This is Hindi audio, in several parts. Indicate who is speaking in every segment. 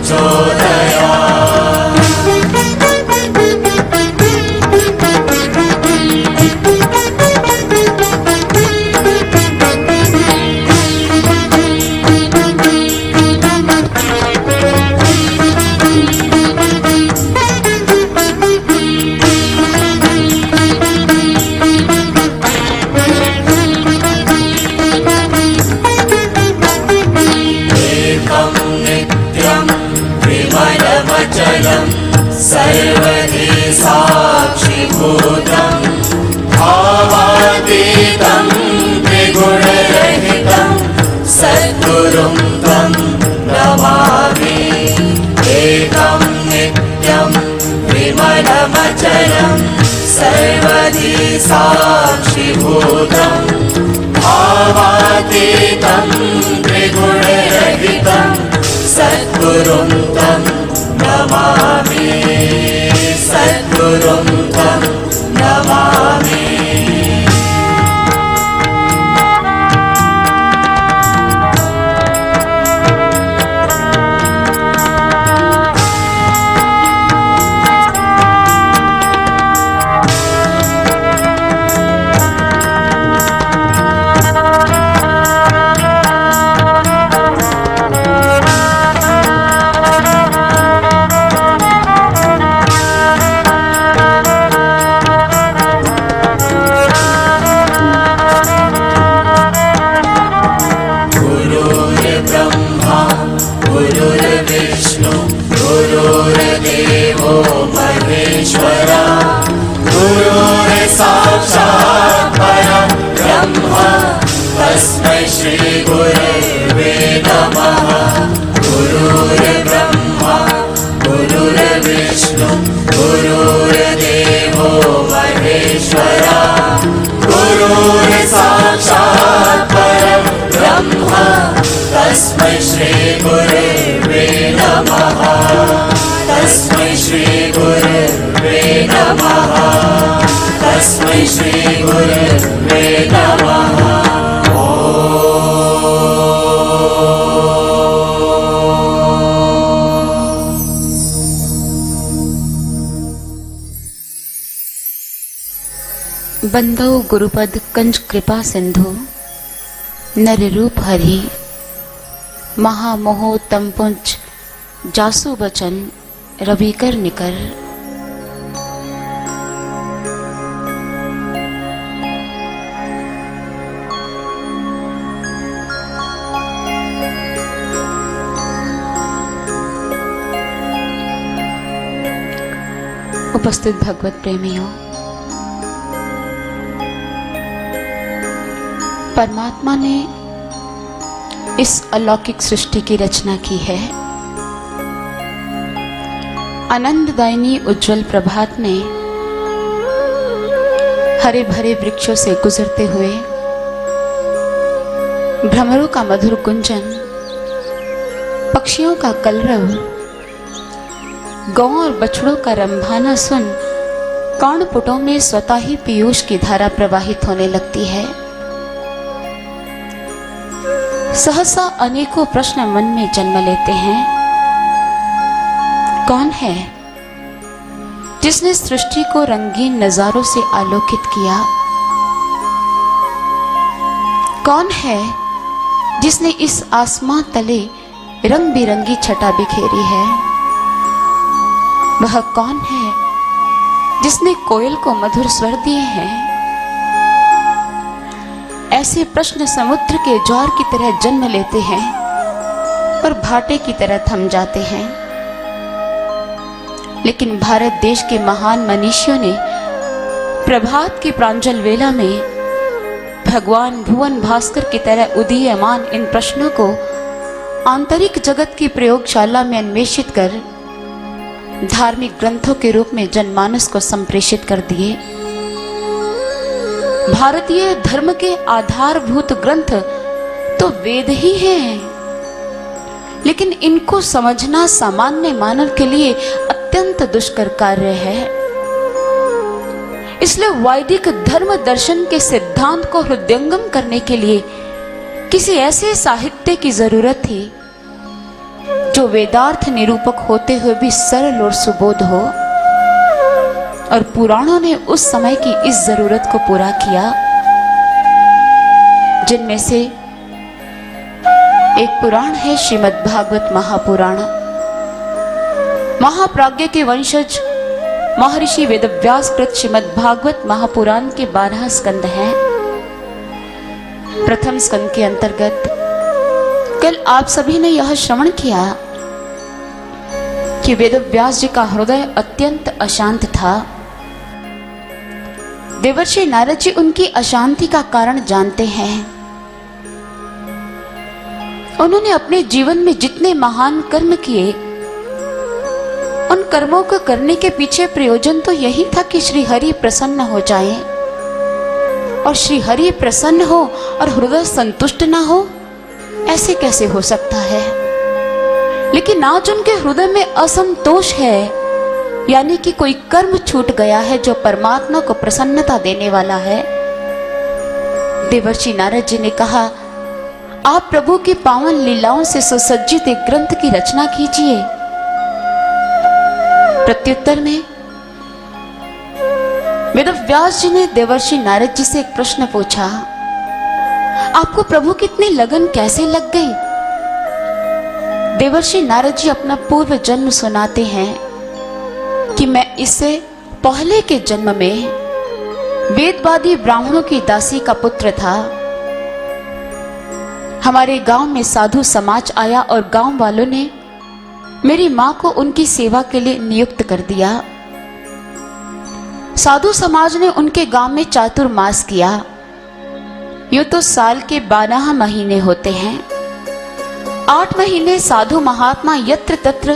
Speaker 1: चोदया। सर्वधि साक्षिभूतं भावातीतं त्रिगुणरहितं सद्गुरुं त्वं नमामि। एकं नित्यं विमलमचलं सर्वधि साक्षिभूतं भावातीतं त्रिगुणरहितं सद्गुरुं त्वं नमामि। सद्गुरुं त्वं नमामि। तस्मै श्री गुरुवे नमः। गुरुर्ब्रह्मा गुरुर्विष्णु गुरुर्देवो महेश्वरा। गुरुर्साक्षात् परब्रह्म तस्मै श्री गुरुवे नमः। तस्मै श्री गुरुवे नमः। तस्मै श्री गुरुवे नमः।
Speaker 2: बंदो गुरुपद कंज कृपा सिंधु नर रूप हरि महामोह तमपुंज जासु बचन रवि कर निकर। उपस्थित भगवत प्रेमियों, परमात्मा ने इस अलौकिक सृष्टि की रचना की है। आनंददायिनी उज्जवल प्रभात में हरे भरे वृक्षों से गुजरते हुए भ्रमरों का मधुर गुंजन, पक्षियों का कलरव, गौ और बछड़ों का रंभाना सुन कर्णपुटों में स्वतः ही पीयूष की धारा प्रवाहित होने लगती है। सहसा अनेकों प्रश्न मन में जन्म लेते हैं। कौन है जिसने सृष्टि को रंगीन नजारों से आलोकित किया? कौन है जिसने इस आसमां तले रंग बिरंगी छटा बिखेरी है? वह कौन है जिसने कोयल को मधुर स्वर दिए हैं? ऐसे प्रश्न समुद्र के ज्वार की तरह जन्म लेते हैं और भाटे की तरह थम जाते हैं। लेकिन भारत देश के महान मनीषियों ने प्रभात की प्रांजल वेला में भगवान भुवन भास्कर की तरह उदीयमान इन प्रश्नों को आंतरिक जगत की प्रयोगशाला में अन्वेषित कर धार्मिक ग्रंथों के रूप में जनमानस को संप्रेषित कर दिए। भारतीय धर्म के आधारभूत ग्रंथ तो वेद ही हैं, लेकिन इनको समझना सामान्य मानव के लिए अत्यंत दुष्कर कार्य है। इसलिए वैदिक धर्म दर्शन के सिद्धांत को हृदयंगम करने के लिए किसी ऐसे साहित्य की जरूरत थी जो वेदार्थ निरूपक होते हुए भी सरल और सुबोध हो। और पुराणों ने उस समय की इस जरूरत को पूरा किया, जिनमें से एक पुराण है श्रीमद् भागवत महापुराण। महाप्राज्ञ के वंशज महर्षि वेदव्यास कृत श्रीमद् भागवत महापुराण के 12 स्कंद हैं। प्रथम स्कंद के अंतर्गत कल आप सभी ने यह श्रवण किया कि वेदव्यास जी का हृदय अत्यंत अशांत था। देवर्षि नारद जी उनकी अशांति का कारण जानते हैं। उन्होंने अपने जीवन में जितने महान कर्म किए, उन कर्मों को करने के पीछे प्रयोजन तो यही था कि श्री हरि प्रसन्न हो जाए। और श्री हरि प्रसन्न हो और हृदय संतुष्ट ना हो, ऐसे कैसे हो सकता है? लेकिन आज उनके हृदय में असंतोष है, यानी कि कोई कर्म छूट गया है जो परमात्मा को प्रसन्नता देने वाला है। देवर्षि नारद जी ने कहा, आप प्रभु की पावन लीलाओं से सुसज्जित एक ग्रंथ की रचना कीजिए। प्रत्युत्तर में वेदव्यास जी ने देवर्षि नारद जी से एक प्रश्न पूछा, आपको प्रभु की इतनी लगन कैसे लग गई? देवर्षि नारद जी अपना पूर्व जन्म सुनाते हैं कि मैं इससे पहले के जन्म में वेदवादी ब्राह्मणों की दासी का पुत्र था। हमारे गांव में साधु समाज आया और गांव वालों ने मेरी मां को उनकी सेवा के लिए नियुक्त कर दिया। साधु समाज ने उनके गांव में चातुर्मास किया। यूं तो साल के 12 महीने होते हैं। 8 महीने साधु महात्मा यत्र तत्र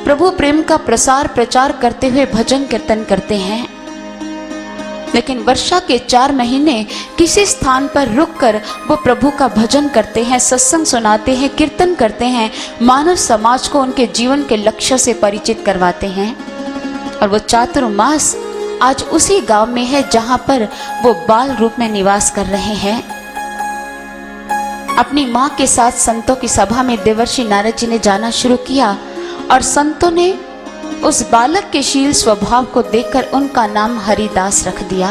Speaker 2: प्रभु प्रेम का प्रसार प्रचार करते हुए भजन कीर्तन करते हैं। लेकिन वर्षा के 4 महीने किसी स्थान पर रुककर वो प्रभु का भजन करते हैं, सत्संग सुनाते हैं, कीर्तन करते हैं, मानव समाज को उनके जीवन के लक्ष्य से परिचित करवाते हैं। और वो चातुर्मास आज उसी गांव में है जहां पर वो बाल रूप में निवास कर रहे हैं। अपनी मां के साथ संतों की सभा में देवर्षि नारद जी ने जाना शुरू किया और संतों ने उस बालक के शील स्वभाव को देखकर उनका नाम हरिदास रख दिया।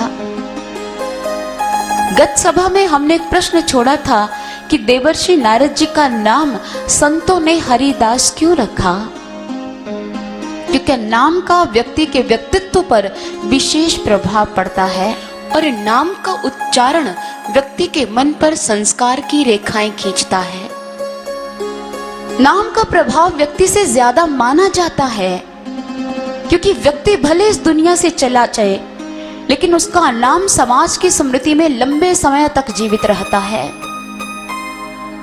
Speaker 2: गत सभा में हमने एक प्रश्न छोड़ा था कि देवर्षि नारद जी का नाम संतों ने हरिदास क्यों रखा? क्योंकि नाम का व्यक्ति के व्यक्तित्व पर विशेष प्रभाव पड़ता है और नाम का उच्चारण व्यक्ति के मन पर संस्कार की रेखाएं खींचता है। नाम का प्रभाव व्यक्ति से ज्यादा माना जाता है, क्योंकि व्यक्ति भले इस दुनिया से चला जाए, लेकिन उसका नाम समाज की स्मृति में लंबे समय तक जीवित रहता है।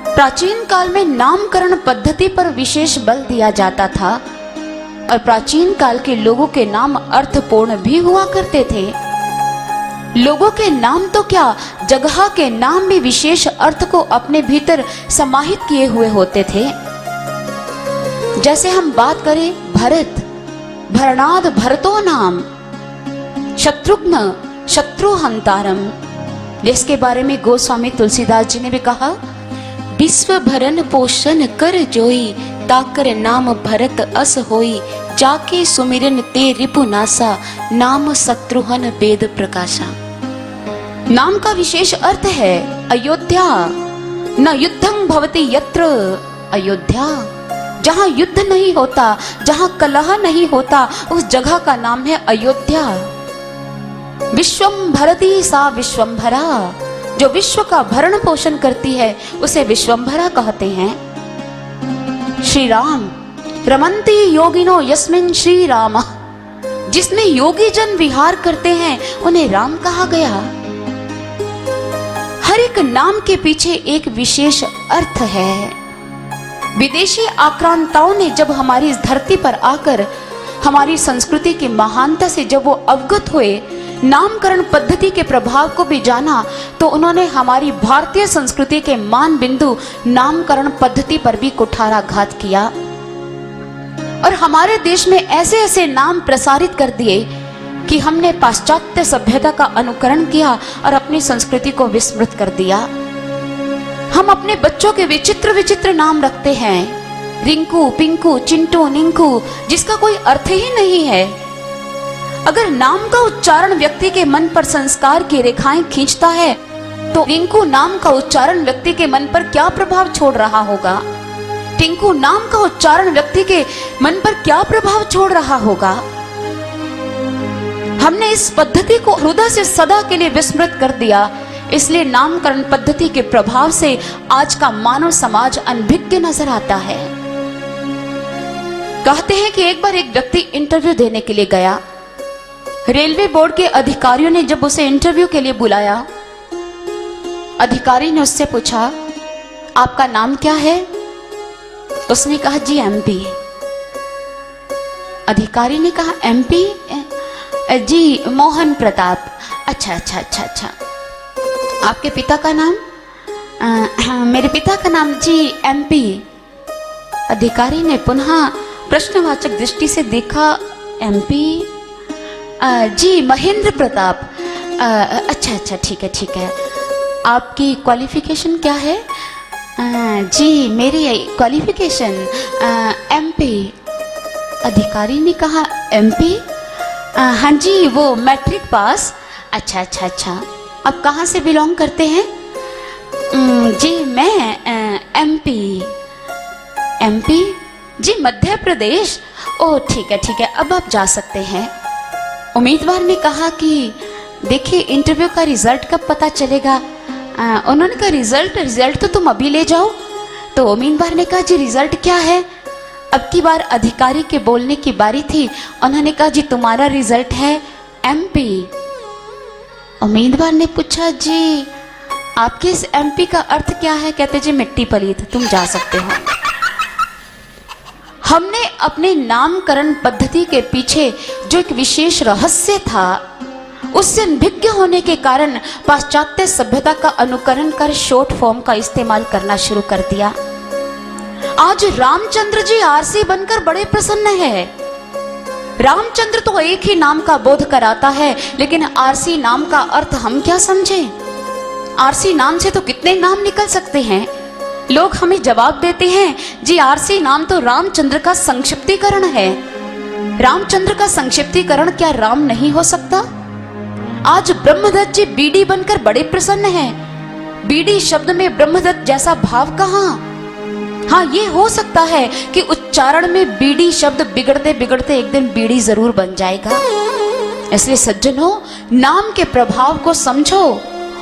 Speaker 2: प्राचीन काल में नामकरण पद्धति पर विशेष बल दिया जाता था और प्राचीन काल के लोगों के नाम अर्थपूर्ण भी हुआ करते थे। लोगों के नाम तो क्या, जगह के नाम भी विशेष अर्थ को अपने भीतर समाहित किए हुए होते थे। जैसे हम बात करें भरत, भरणाद भरतो नाम, शत्रुघ्न शत्रुहंतारम, जिसके बारे में गोस्वामी तुलसीदास जी ने भी कहा, विश्व भरन पोषण कर जोई, ताकर नाम भरत अस होई, जाके सुमिरन ते रिपुनासा, नाम शत्रुघ्न वेद प्रकाशा। नाम का विशेष अर्थ है अयोध्या। न युद्धं भवति यत्र, अयोध्या जहां युद्ध नहीं होता, जहां कलह नहीं होता, उस जगह का नाम है अयोध्या। विश्वम भरती सा विश्वम्भरा, जो विश्व का भरण पोषण करती है उसे विश्वम्भरा कहते हैं। श्री राम, रमन्ति योगिनो यस्मिन् श्री राम, जिसमें योगी जन विहार करते हैं उन्हें राम कहा गया। हर एक नाम के पीछे एक विशेष अर्थ है। विदेशी आक्रांताओं ने जब हमारी इस धरती पर आकर हमारी संस्कृति की महानता से जब वो अवगत हुए, नामकरण पद्धति के प्रभाव को भी जाना, तो उन्होंने हमारी भारतीय संस्कृति के मान बिंदु नामकरण पद्धति पर भी कुठाराघात किया और हमारे देश में ऐसे ऐसे नाम प्रसारित कर दिए कि हमने पाश्चात्य सभ्यता का अनुकरण किया और अपनी संस्कृति को विस्मृत कर दिया। हम अपने बच्चों के विचित्र विचित्र नाम रखते हैं। रिंकू, पिंकू, चिंटू, निंकू, जिसका कोई अर्थ ही नहीं है। अगर नाम का उच्चारण व्यक्ति के मन पर संस्कार की रेखाएं खींचता है, तो रिंकू नाम का उच्चारण व्यक्ति के मन पर क्या प्रभाव छोड़ रहा होगा? टिंकू नाम का उच्चारण व्यक्ति के मन पर क्या प्रभाव छोड़ रहा होगा? हमने इस पद्धति को हृदय से सदा के लिए विस्मृत कर दिया। इसलिए नामकरण पद्धति के प्रभाव से आज का मानव समाज अनभिज्ञ नजर आता है। कहते हैं कि एक बार एक व्यक्ति इंटरव्यू देने के लिए गया। रेलवे बोर्ड के अधिकारियों ने जब उसे इंटरव्यू के लिए बुलाया, अधिकारी ने उससे पूछा, आपका नाम क्या है? उसने कहा, जी एमपी। अधिकारी ने कहा, एमपी? जी मोहन प्रताप। अच्छा अच्छा अच्छा अच्छा। आपके पिता का नाम? मेरे पिता का नाम जी एमपी। अधिकारी ने पुनः प्रश्नवाचक दृष्टि से देखा, एमपी? जी महेंद्र प्रताप। अच्छा अच्छा, ठीक है ठीक है। आपकी क्वालिफिकेशन क्या है? जी मेरी क्वालिफिकेशन एमपी। अधिकारी ने कहा, एमपी? हाँ जी, वो मैट्रिक पास। अच्छा अच्छा अच्छा। अब कहाँ से बिलोंग करते हैं? जी मैं एमपी। एमपी? जी मध्य प्रदेश। ओ ठीक है ठीक है, अब आप जा सकते हैं। उम्मीदवार ने कहा कि देखिए, इंटरव्यू का रिजल्ट कब पता चलेगा? उन्होंने कहा, रिजल्ट तो तुम अभी ले जाओ। तो उम्मीदवार ने कहा, जी रिजल्ट क्या है? अब की बार अधिकारी के बोलने की बारी थी। उन्होंने कहा, जी तुम्हारा रिजल्ट है एमपी। उम्मीदवार ने पूछा, जी आपके इस एमपी का अर्थ क्या है? कहते, जी मिट्टी पलीत, तुम जा सकते हो। हमने अपने नामकरण पद्धति के पीछे जो एक विशेष रहस्य था, उससे अनभिज्ञ होने के कारण पाश्चात्य सभ्यता का अनुकरण कर शॉर्ट फॉर्म का इस्तेमाल करना शुरू कर दिया। आज रामचंद्र जी आरसी बनकर बड़े प्रसन्न है। रामचंद्र तो एक ही नाम का बोध कराता है, लेकिन आरसी नाम का अर्थ हम क्या समझें? आरसी नाम से तो कितने नाम निकल सकते हैं। लोग हमें जवाब देते हैं, जी आरसी नाम तो रामचंद्र का संक्षिप्तीकरण है। रामचंद्र का संक्षिप्तीकरण क्या राम नहीं हो सकता? आज ब्रह्मदत्त जी बीडी बनकर बड़े प्रसन्न हैं। बीडी शब्द में ब्रह्मदत्त जैसा भाव कहाँ? हाँ, ये हो सकता है कि उच्चारण में बीडी शब्द बिगड़ते बिगड़ते एक दिन बीड़ी जरूर बन जाएगा। इसलिए सज्जनों, नाम के प्रभाव को समझो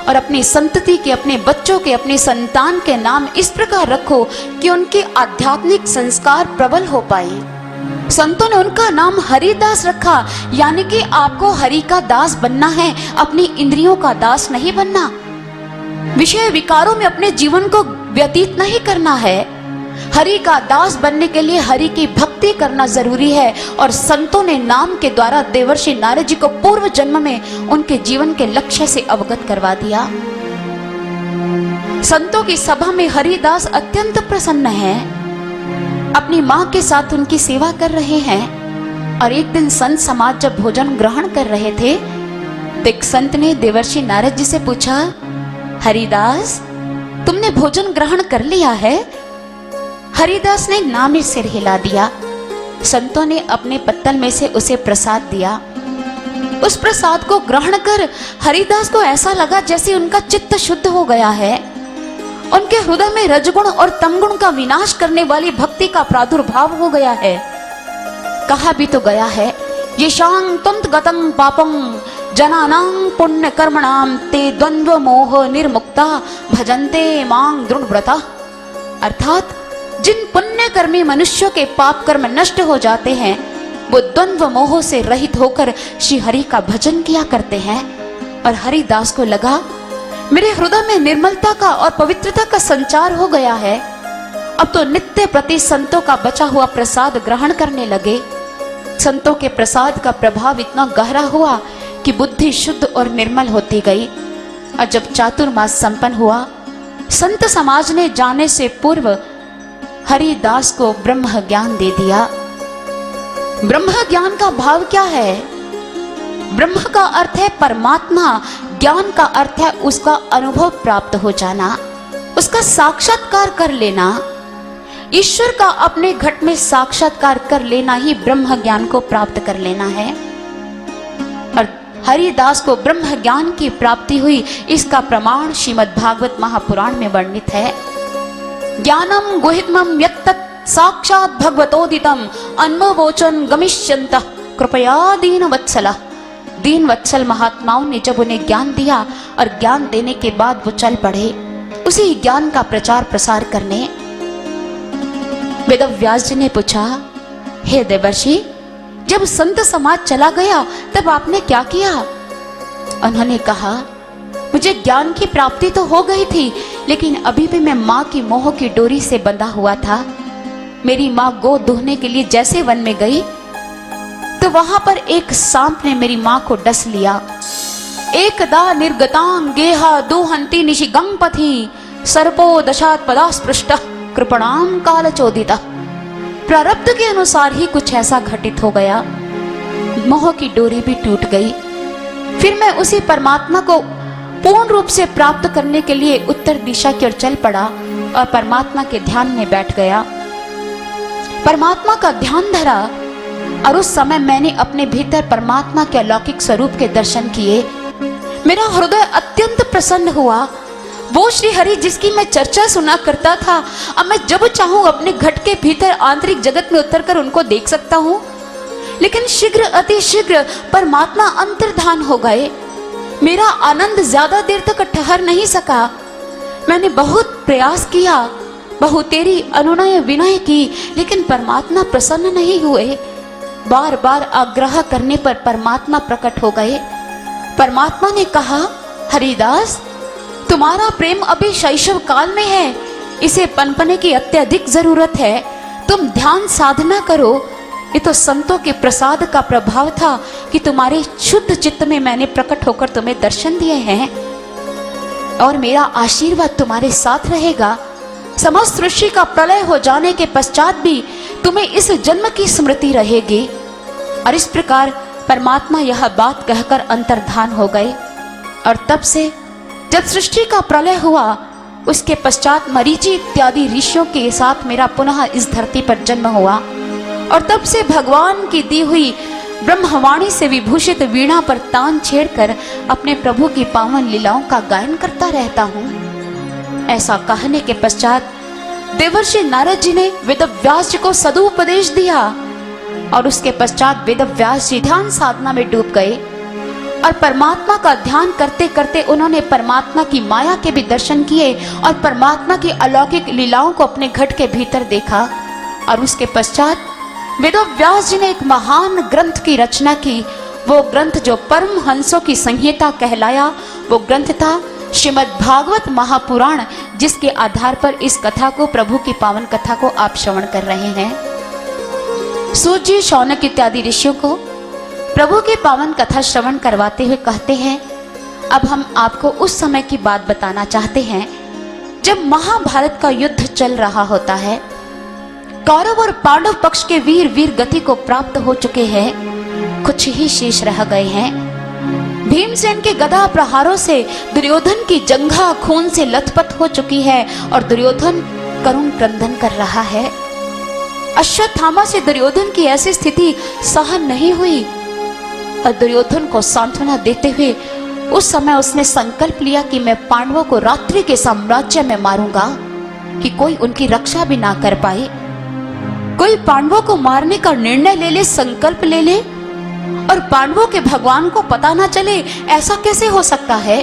Speaker 2: और अपनी संतति के, अपने बच्चों के, अपने संतान के नाम इस प्रकार रखो कि उनके आध्यात्मिक संस्कार प्रबल हो पाए। संतों ने उनका नाम हरिदास रखा, यानी कि आपको हरि का दास बनना है, अपनी इंद्रियों का दास नहीं बनना। विषय विकारों में अपने जीवन को व्यतीत नहीं करना है। हरि का दास बनने के लिए हरि की भक्ति करना जरूरी है। और संतों ने नाम के द्वारा देवर्षि नारद जी को पूर्व जन्म में उनके जीवन के लक्ष्य से अवगत करवा दिया। संतों की सभा में हरिदास अत्यंत प्रसन्न है, अपनी माँ के साथ उनकी सेवा कर रहे हैं। और एक दिन संत समाज जब भोजन ग्रहण कर रहे थे, तो एक संत ने देवर्षि नारद जी से पूछा, हरिदास तुमने भोजन ग्रहण कर लिया है? हरिदास ने ना में सिर हिला दिया। संतों ने अपने पत्तल में से उसे प्रसाद दिया। उस प्रसाद को ग्रहण कर हरिदास को ऐसा लगा जैसे उनका चित्त शुद्ध हो गया है। उनके हृदय में रजगुण और तमगुण का विनाश करने वाली भक्ति का प्रादुर्भाव हो गया है। कहा भी तो गया है, ये शांग तुंत गतं पापं जनानां पुण्य कर्मणाम ते द्वंद्व मोह निर्मुक्ता भजन्ते मां दृढ़व्रता। अर्थात जिन पुण्य कर्मी मनुष्यों के पाप कर्म नष्ट हो जाते हैं, वो द्वंद्व मोह से रहित होकर श्री हरि का भजन किया करते हैं। और हरिदास को लगा, मेरे हृदय में निर्मलता का और पवित्रता का संचार हो गया है। अब तो नित्य प्रति संतों का बचा हुआ प्रसाद ग्रहण करने लगे। संतों के प्रसाद का प्रभाव इतना गहरा हुआ कि बुद्धि शुद्ध और निर्मल होती गई। और जब चातुर्मास संपन्न हुआ, संत समाज ने जाने से पूर्व हरिदास को ब्रह्म ज्ञान दे दिया। ब्रह्म ज्ञान का भाव क्या है? ब्रह्म का अर्थ है परमात्मा, ज्ञान का अर्थ है उसका अनुभव प्राप्त हो जाना, उसका साक्षात्कार कर लेना। ईश्वर का अपने घट में साक्षात्कार कर लेना ही ब्रह्म ज्ञान को प्राप्त कर लेना है। और हरिदास को ब्रह्म ज्ञान की प्राप्ति हुई, इसका प्रमाण श्रीमद् भागवत महापुराण में वर्णित है। ज्ञानम गुहितमं यत्तत् साक्षात् भगवतोदितम अन्ववोचन गमिष्यन्तः कृपया दीन वत्सला। दीन वत्सल महात्माओं ने जब उन्हें ज्ञान दिया और ज्ञान देने के बाद वो चल पड़े उसी ज्ञान का प्रचार प्रसार करने। वेदव्यास जी ने पूछा, हे देवर्षि, जब संत समाज चला गया तब आपने क्या किया? उन्होंने कहा, मुझे ज्ञान की प्राप्ति तो हो गई थी, लेकिन अभी भी मैं माँ की मोह की डोरी से बंधा हुआ था। मेरी माँ गो दूहने के लिए जैसे वन में गई तो वहां पर एक सांप ने मेरी माँ को डस लिया। एकदा निर्गतां गेहा दुहंती निशिगं पथि सर्पो दशात पदा स्पृष्ट कृपणाम कालचोदिता। प्रारब्ध के अनुसार ही कुछ ऐसा घटित हो गया, मोह की डोरी भी टूट गई। फिर मैं उसी परमात्मा को पूर्ण रूप से प्राप्त करने के लिए उत्तर दिशा की ओर चल पड़ा और परमात्मा के ध्यान में बैठ गया। परमात्मा का ध्यान धरा और उस समय मैंने अपने भीतर परमात्मा के अलौकिक स्वरूप के दर्शन किए। मेरा हृदय अत्यंत प्रसन्न हुआ। वो श्री हरि जिसकी मैं चर्चा सुना करता था, अब मैं जब चाहूं अपने घट के भीतर आंतरिक जगत में उतरकर उनको देख सकता हूं। लेकिन शीघ्र अति शीघ्र परमात्मा अंतर्धान हो गए। मेरा आनंद ज्यादा देर तक ठहर नहीं सका। मैंने बहुत प्रयास किया, बहुतेरी अनुनय विनय की, लेकिन परमात्मा प्रसन्न नहीं हुए। बार बार आग्रह करने पर परमात्मा प्रकट हो गए। परमात्मा ने कहा, हरिदास, तुम्हारा प्रेम अभी शैशव काल में है, इसे पनपने की अत्यधिक जरूरत है। तुम ध्यान साधना करो। ये तो संतों के प्रसाद का प्रभाव था कि तुम्हारे शुद्ध चित्त में मैंने प्रकट होकर तुम्हें दर्शन दिए हैं और मेरा आशीर्वाद तुम्हारे साथ रहेगा। समस्त सृष्टि का प्रलय हो जाने के पश्चात भी तुम्हें इस जन्म की स्मृति रहेगी। और इस प्रकार परमात्मा यह बात कहकर अंतर्धान हो गए। और तब से जब सृष्टि का प्रलय हुआ उसके पश्चात मरीचि इत्यादि ऋषियों के साथ मेरा पुनः इस धरती पर जन्म हुआ। और तब से भगवान की दी हुई ब्रह्मवाणी से विभूषित वीणा पर तान छेड़कर अपने प्रभु की पावन लीलाओं का गायन करता रहता हूँ। ऐसा कहने के पश्चात देवर्षि नारद जी ने वेदव्यास जी को सदुपदेश दिया और उसके पश्चात वेदव्यास जी ध्यान साधना में डूब गए। और परमात्मा का ध्यान करते करते उन्होंने परमात्मा की माया के भी दर्शन किए और परमात्मा की अलौकिक लीलाओं को अपने घट के भीतर देखा। और उसके पश्चात वेदव्यास जी ने एक महान ग्रंथ की रचना की। वो ग्रंथ जो परम हंसों की संहिता कहलाया, वो ग्रंथ था श्रीमद् भागवत महापुराण, जिसके आधार पर इस कथा को, प्रभु की पावन कथा को आप श्रवण कर रहे हैं। सूत जी, शौनक इत्यादि ऋषियों को प्रभु की पावन कथा श्रवण करवाते हुए कहते हैं, अब हम आपको उस समय की बात बताना चाहते हैं जब महाभारत का युद्ध चल रहा होता है। कौरव और पांडव पक्ष के वीर वीर गति को प्राप्त हो चुके हैं, कुछ ही शेष रह गए हैं। भीमसेन के गदा प्रहारों से दुर्योधन की जंघा खून से लथपथ हो चुकी है और दुर्योधन करुण क्रंदन कर रहा है। अश्वत्थामा से दुर्योधन की ऐसी स्थिति सहन नहीं हुई और दुर्योधन को सांत्वना देते हुए उस समय उसने संकल्प लिया कि मैं पांडवों को रात्रि के साम्राज्य में मारूंगा कि कोई उनकी रक्षा भी ना कर पाए। कोई पांडवों को मारने का निर्णय ले ले, संकल्प ले ले और पांडवों के भगवान को पता ना चले, ऐसा कैसे हो सकता है?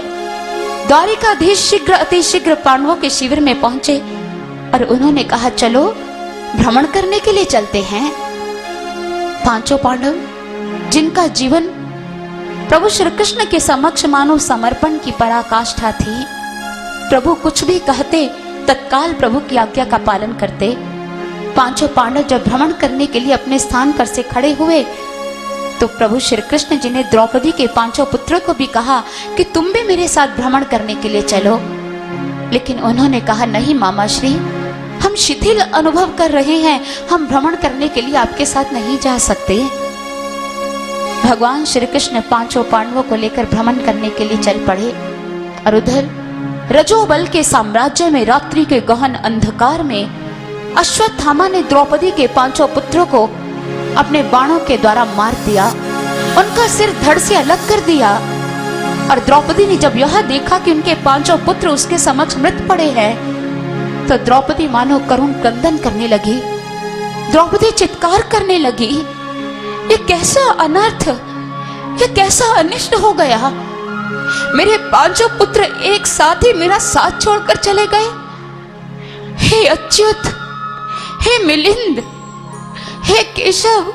Speaker 2: द्वारिकाधीश शीघ्र अति शीघ्र पांडवों के शिविर में पहुंचे और उन्होंने कहा, चलो भ्रमण करने के लिए चलते हैं। पांचों पांडव, जिनका जीवन प्रभु श्री कृष्ण के समक्ष मानो समर्पण की पराकाष्ठा थी, प्रभु कुछ भी कहते तत्काल प्रभु की आज्ञा का पालन करते। पांचों पांडव जब भ्रमण करने के लिए अपने स्थान पर से खड़े हुए तो प्रभु श्री कृष्ण जी ने द्रौपदी के पांचों पुत्रों को भी कहा कि तुम भी मेरे साथ भ्रमण करने के लिए चलो। लेकिन उन्होंने कहा, नहीं मामा श्री, हम शिथिल अनुभव कर रहे हैं, हम भ्रमण करने के लिए आपके साथ नहीं जा सकते। भगवान श्री कृष्ण पांचों पांडवों को लेकर भ्रमण करने के लिए चल पड़े और उधर रजोबल के साम्राज्य में रात्रि के गहन अंधकार में अश्वत्थामा ने द्रौपदी के 5 पुत्रों को अपने बाणों के द्वारा मार दिया, उनका सिर धड़ से अलग कर दिया। और द्रौपदी ने जब यह देखा कि उनके 5 पुत्र उसके समक्ष मृत पड़े हैं, तो द्रौपदी मानो करुण क्रंदन करने लगी। द्रौपदी चित्कार करने लगी, ये कैसा अनर्थ, ये कैसा अनिष्ट हो गया। मेरे 5 पुत्र एक साथ ही मेरा साथ छोड़कर चले गए। हे अच्युत, हे मिलिंद, हे केशव,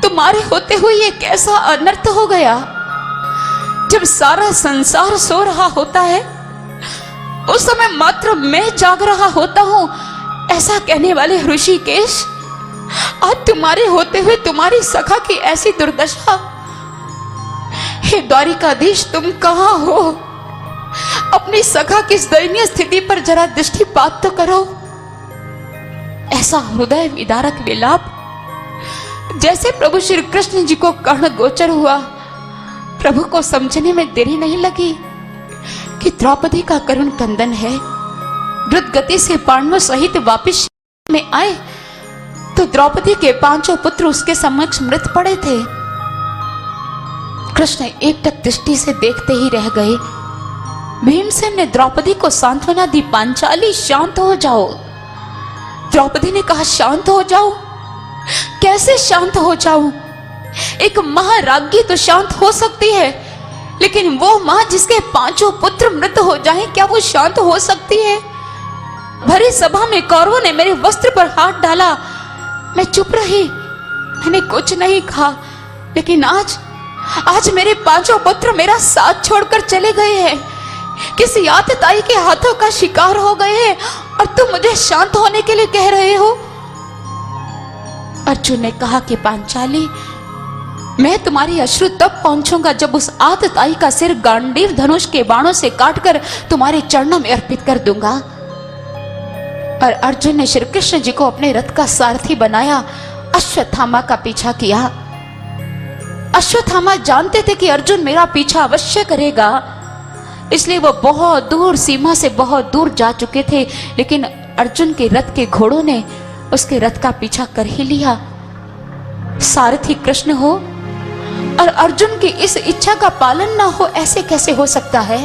Speaker 2: तुम्हारे होते हुए ये कैसा अनर्थ हो गया। जब सारा संसार सो रहा होता है, उस समय मात्र मैं जाग रहा होता हूं, ऐसा कहने वाले ऋषिकेश, आज तुम्हारे होते हुए तुम्हारी सखा की ऐसी दुर्दशा। हे द्वारिकाधीश, तुम कहां हो? अपनी सखा की इस दयनीय स्थिति पर जरा दृष्टिपात तो करो। ऐसा हृदय विदारक विलाप जैसे प्रभु श्री कृष्ण जी को कर्ण गोचर हुआ। प्रभु को समझने में देरी नहीं लगी कि द्रौपदी का करुण क्रंदन है। द्रुत गति से पांडवों सहित वापिस में आए तो द्रौपदी के 5 पुत्र उसके समक्ष मृत पड़े थे। कृष्ण एकटक दृष्टि से देखते ही रह गए। भीमसेन ने द्रौपदी को सांत्वना दी, पांचाली शांत हो जाओ। द्रौपदी ने कहा, शांत हो जाओ? कैसे शांत हो जाऊं? एक महाराज्ञी तो शांत हो सकती है, लेकिन वो मां जिसके 5 पुत्र मृत हो जाएं, क्या वो शांत हो सकती है? भरी सभा में कौरवों ने मेरे वस्त्र पर हाथ डाला, मैं चुप रही, मैंने कुछ नहीं कहा। लेकिन आज मेरे 5 पुत्र मेरा साथ छोड़कर चले गए हैं, किसी आतताई के हाथों का शिकार हो गए हैं, और तुम मुझे शांत होने के लिए कह रहे हो। अर्जुन ने कहा कि पांचाली, मैं तुम्हारी अश्रु तब पहुंचूंगा जब उस आतताई का सिर गांडीव धनुष के बाणों से काटकर तुम्हारे चरणों में अर्पित कर दूंगा। और अर्जुन ने श्री कृष्ण जी को अपने रथ का सारथी बनाया, अश्वत्थामा का पीछा किया। अश्वत्थामा जानते थे कि अर्जुन मेरा पीछा अवश्य करेगा, इसलिए वो बहुत दूर, सीमा से बहुत दूर जा चुके थे। लेकिन अर्जुन के रथ के घोड़ों ने उसके रथ का पीछा कर ही लिया। सारथी कृष्ण हो और अर्जुन की इस इच्छा का पालन ना हो, ऐसे कैसे हो सकता है?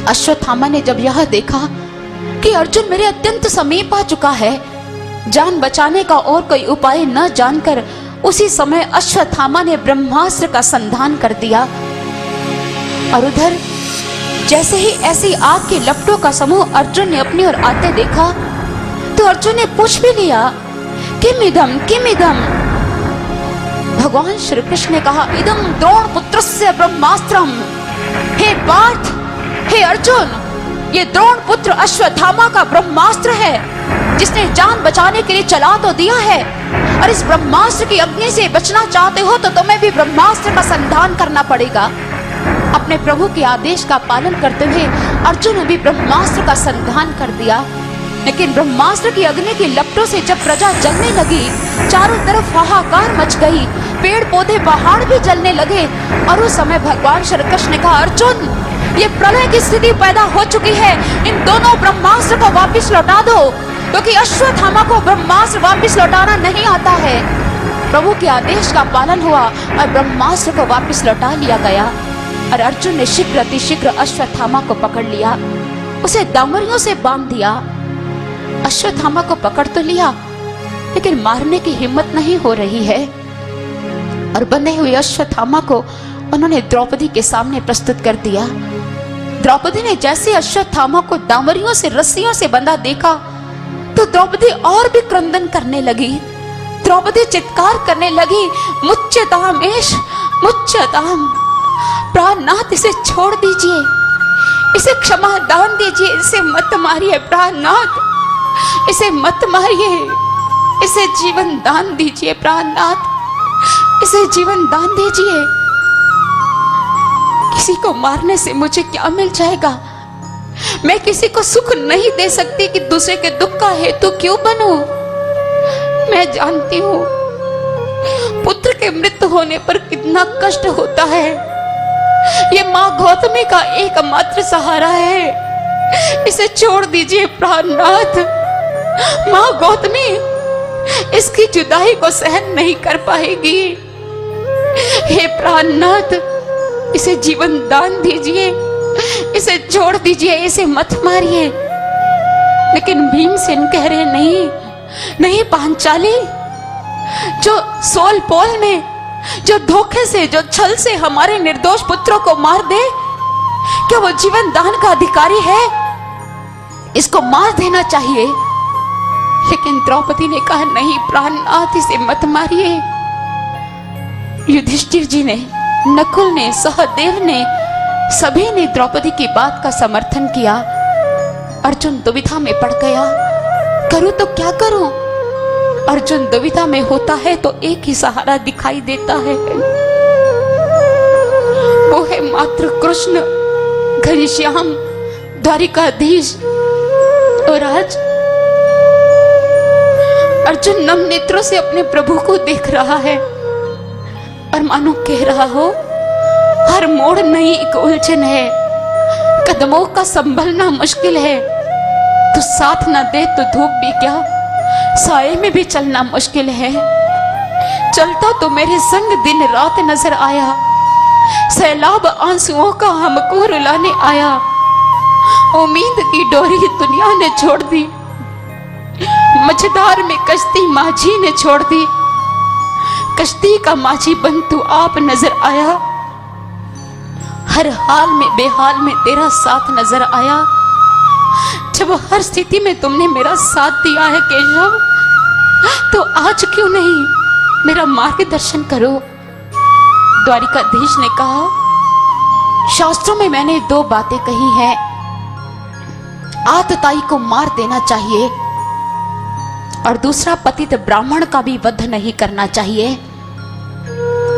Speaker 2: अश्वत्थामा ने जब यह देखा कि अर्जुन मेरे अत्यंत समीप आ चुका है, जान बचाने का और कोई उपाय न जानकर उसी समय अश्वत्थामा ने ब्रह्मास्त्र का संधान कर दिया। और उधर जैसे ही ऐसी आग के लपटों का समूह अर्जुन ने अपनी ओर आते देखा, तो अर्जुन ने पूछ भी लिया, किम इदम, किम इदम। भगवान श्री कृष्ण ने कहा, इदम द्रोण पुत्रस्य ब्रह्मास्त्रम। हे पार्थ, हे अर्जुन, ये द्रोण पुत्र अश्वत्थामा का ब्रह्मास्त्र है, जिसने जान बचाने के लिए चला तो दिया है, और इस ब्रह्मास्त्र की अग्नि से बचना चाहते हो तो तुम्हें भी ब्रह्मास्त्र का संधान करना पड़ेगा। अपने प्रभु के आदेश का पालन करते हुए अर्जुन ने भी ब्रह्मास्त्र का संधान कर दिया। लेकिन ब्रह्मास्त्र की अग्नि की लपटों से जब प्रजा जलने लगी, चारों तरफ हाहाकार मच गई, पेड़ पौधे पहाड़ भी जलने लगे। और उस समय भगवान श्री कृष्ण ने कहा, अर्जुन, ये प्रलय की स्थिति पैदा हो चुकी है, इन दोनों ब्रह्मास्त्र को वापिस लौटा दो, क्योंकि अश्वत्थामा को ब्रह्मास्त्र वापिस लौटाना नहीं आता है। प्रभु के आदेश का पालन हुआ और ब्रह्मास्त्र को वापिस लौटा लिया गया। और अर्जुन ने शीघ्र अतिशीघ्र अश्वत्थामा को पकड़ लिया, उसे दामरियों से बांध दिया। अश्वत्थामा को पकड़ तो लिया, लेकिन मारने की हिम्मत नहीं हो रही है। और बंधे हुए अश्वत्थामा को उन्होंने द्रौपदी के सामने प्रस्तुत कर दिया। द्रौपदी ने जैसे अश्वत्थामा को दामरियों से, रस्सियों से बंधा देखा, तो द्रौपदी और भी क्रंदन करने लगी। द्रौपदी चित्कार करने लगी, मुच्यताम एष, मुच्यताम, प्राणनाथ, इसे छोड़ दीजिए, इसे क्षमा दान दीजिए, इसे मत मारिए प्राणनाथ, इसे मत मारिए, इसे जीवन दान दीजिए प्राणनाथ, इसे जीवन दान दीजिए। किसी को मारने से मुझे क्या मिल जाएगा? मैं किसी को सुख नहीं दे सकती कि दूसरे के दुख का हेतु क्यों बनूं? मैं जानती हूं पुत्र के मृत्यु होने पर कितना कष्ट होता है। ये माँ गौतमी का एकमात्र सहारा है, इसे छोड़ दीजिए प्राणनाथ, माँ गौतमी इसकी जुदाई को सहन नहीं कर पाएगी। हे प्राणनाथ, इसे जीवन दान दीजिए, इसे छोड़ दीजिए, इसे मत मारिए। लेकिन भीमसेन कह रहे नहीं, नहीं पांचाली, जो सोल पोल में, जो धोखे से, जो छल से हमारे निर्दोष पुत्रों को मार दे, क्या वो जीवन दान का अधिकारी है? इसको मार देना चाहिए। लेकिन द्रौपदी ने कहा नहीं प्राणनाथ, इसे मत मारिए। युधिष्ठिर जी ने, नकुल ने, सहदेव ने, सभी ने द्रौपदी की बात का समर्थन किया। अर्जुन दुविधा में पड़ गया, करूं तो क्या करूं? अर्जुन दुविधा में होता है तो एक ही सहारा दिखाई देता है, वो है मात्र कृष्ण, घनश्याम, द्वारिकाधीश। और आज अर्जुन नम नेत्रों से अपने प्रभु को देख रहा है और मानो कह रहा हो, हर मोड़ नई एक उलझन है, कदमों का संभलना मुश्किल है। तू साथ ना दे तो धूप भी क्या, साए में भी चलना मुश्किल है। चलता तो मेरे संग दिन रात नजर आया, सैलाब आंसुओं का हमको रुलाने आया। उम्मीद की डोरी दुनिया ने छोड़ दी, मझधार में कश्ती माझी ने छोड़ दी। कश्ती का माझी बन तू आप नजर आया, हर हाल में बेहाल में तेरा साथ नजर आया। जब हर स्थिति में तुमने मेरा साथ दिया है केशव, तो आज क्यों नहीं मेरा मार्गदर्शन करो? द्वारिकाधीश ने कहा, शास्त्रों में मैंने दो बातें कही हैं, आतताई को मार देना चाहिए और दूसरा पतित ब्राह्मण का भी वध नहीं करना चाहिए।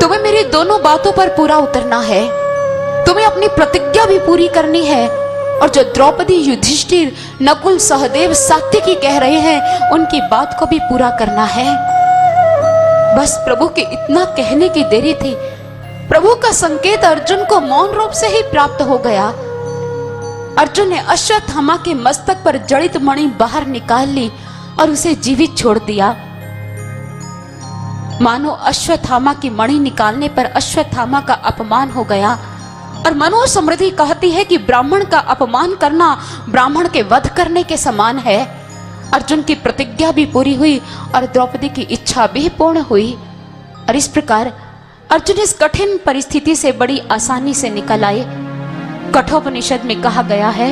Speaker 2: तुम्हें मेरी दोनों बातों पर पूरा उतरना है, तुम्हें अपनी प्रतिज्ञा भी पूरी करनी है। और जो द्रौपदी, युधिष्ठिर, नकुल, सहदेव, सात्यकी कह रहे हैं, उनकी बात को भी पूरा करना है। बस प्रभु के इतना कहने की देरी थी, प्रभु का संकेत अर्जुन को मौन रूप से ही प्राप्त हो गया। अर्जुन ने अश्वत्थामा के मस्तक पर जड़ित मणि बाहर निकाल ली और उसे जीवित छोड़ दिया। मानो अश्वत्थामा की मणि निकालने पर अश्वत्थामा का अपमान हो गया। और मनुस्मृति कहती है कि ब्राह्मण का अपमान करना ब्राह्मण के वध करने के समान है। अर्जुन की प्रतिज्ञा भी पूरी हुई और द्रौपदी की इच्छा भी पूर्ण हुई। और इस प्रकार अर्जुन इस कठिन परिस्थिति से बड़ी आसानी से निकल आए। कठोपनिषद में कहा गया है,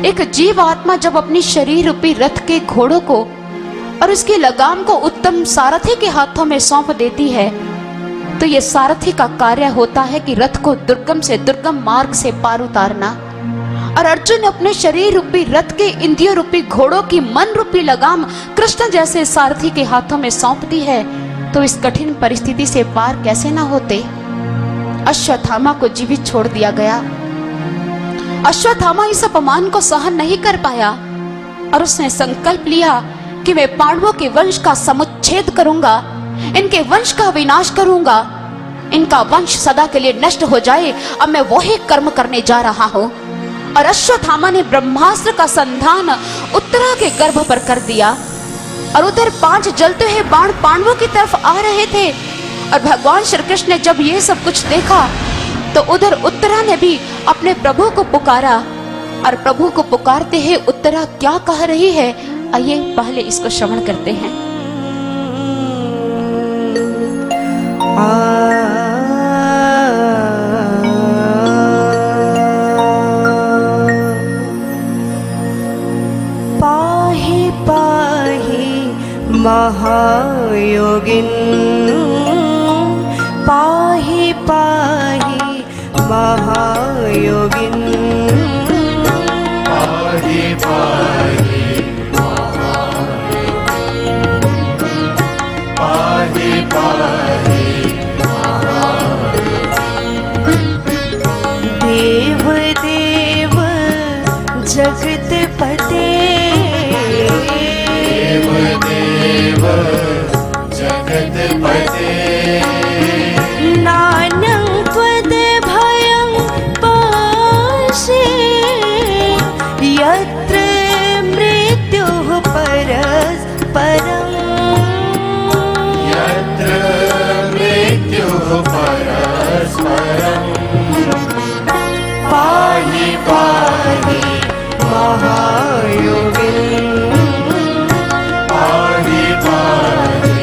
Speaker 2: एक जीव आत्मा जब अपनी शरीर रूपी रथ के घोड़ों को और उसकी लगाम को उत्तम सारथी के हाथों में सौंप देती है, तो यह सारथी का कार्य होता है कि रथ को दुर्गम से दुर्गम मार्ग से पार उतारना। और अर्जुन अपने शरीर रूपी रथ के इंद्रिय रूपी घोड़ों की मन रूपी लगाम कृष्ण जैसे सारथी के हाथों में सौंप दी है, तो इस कठिन परिस्थिति से पार कैसे ना होते। अश्वत्थामा को जीवित छोड़ दिया गया। अश्वत्थामा इस अपमान को सहन नहीं कर पाया और उसने संकल्प लिया कि मैं पांडवों के वंश का समुच्छेद करूंगा, इनके वंश का विनाश करूंगा, इनका वंश सदा के लिए नष्ट हो जाए। अब मैं वही कर्म करने जा रहा हूं। और अश्वत्थामा ने ब्रह्मास्त्र का संधान उत्तरा के गर्भ पर कर दिया और उधर 5 जलते हुए बाण पांडवों की तरफ आ रहे थे। और भगवान श्री कृष्ण ने जब ये सब कुछ देखा तो उधर उत्तरा ने भी अपने प्रभु को पुकारा। और प्रभु को पुकारते ही उत्तरा क्या कह रही है, आइए पहले इसको श्रवण करते हैं।
Speaker 1: पाहि पाहि महायोगिन, पाहि पाहि महायोगिन, पाहि पाहि पाहि पाहि देव देव जगतपते, देव देव जगतपते, नानं त्वद भयं पाशे, यत्र मृत्युः परम्
Speaker 3: यत्र मृत्युः परस्परम्
Speaker 1: पाहि पाहि महायोगिन्
Speaker 3: पाहि पाहि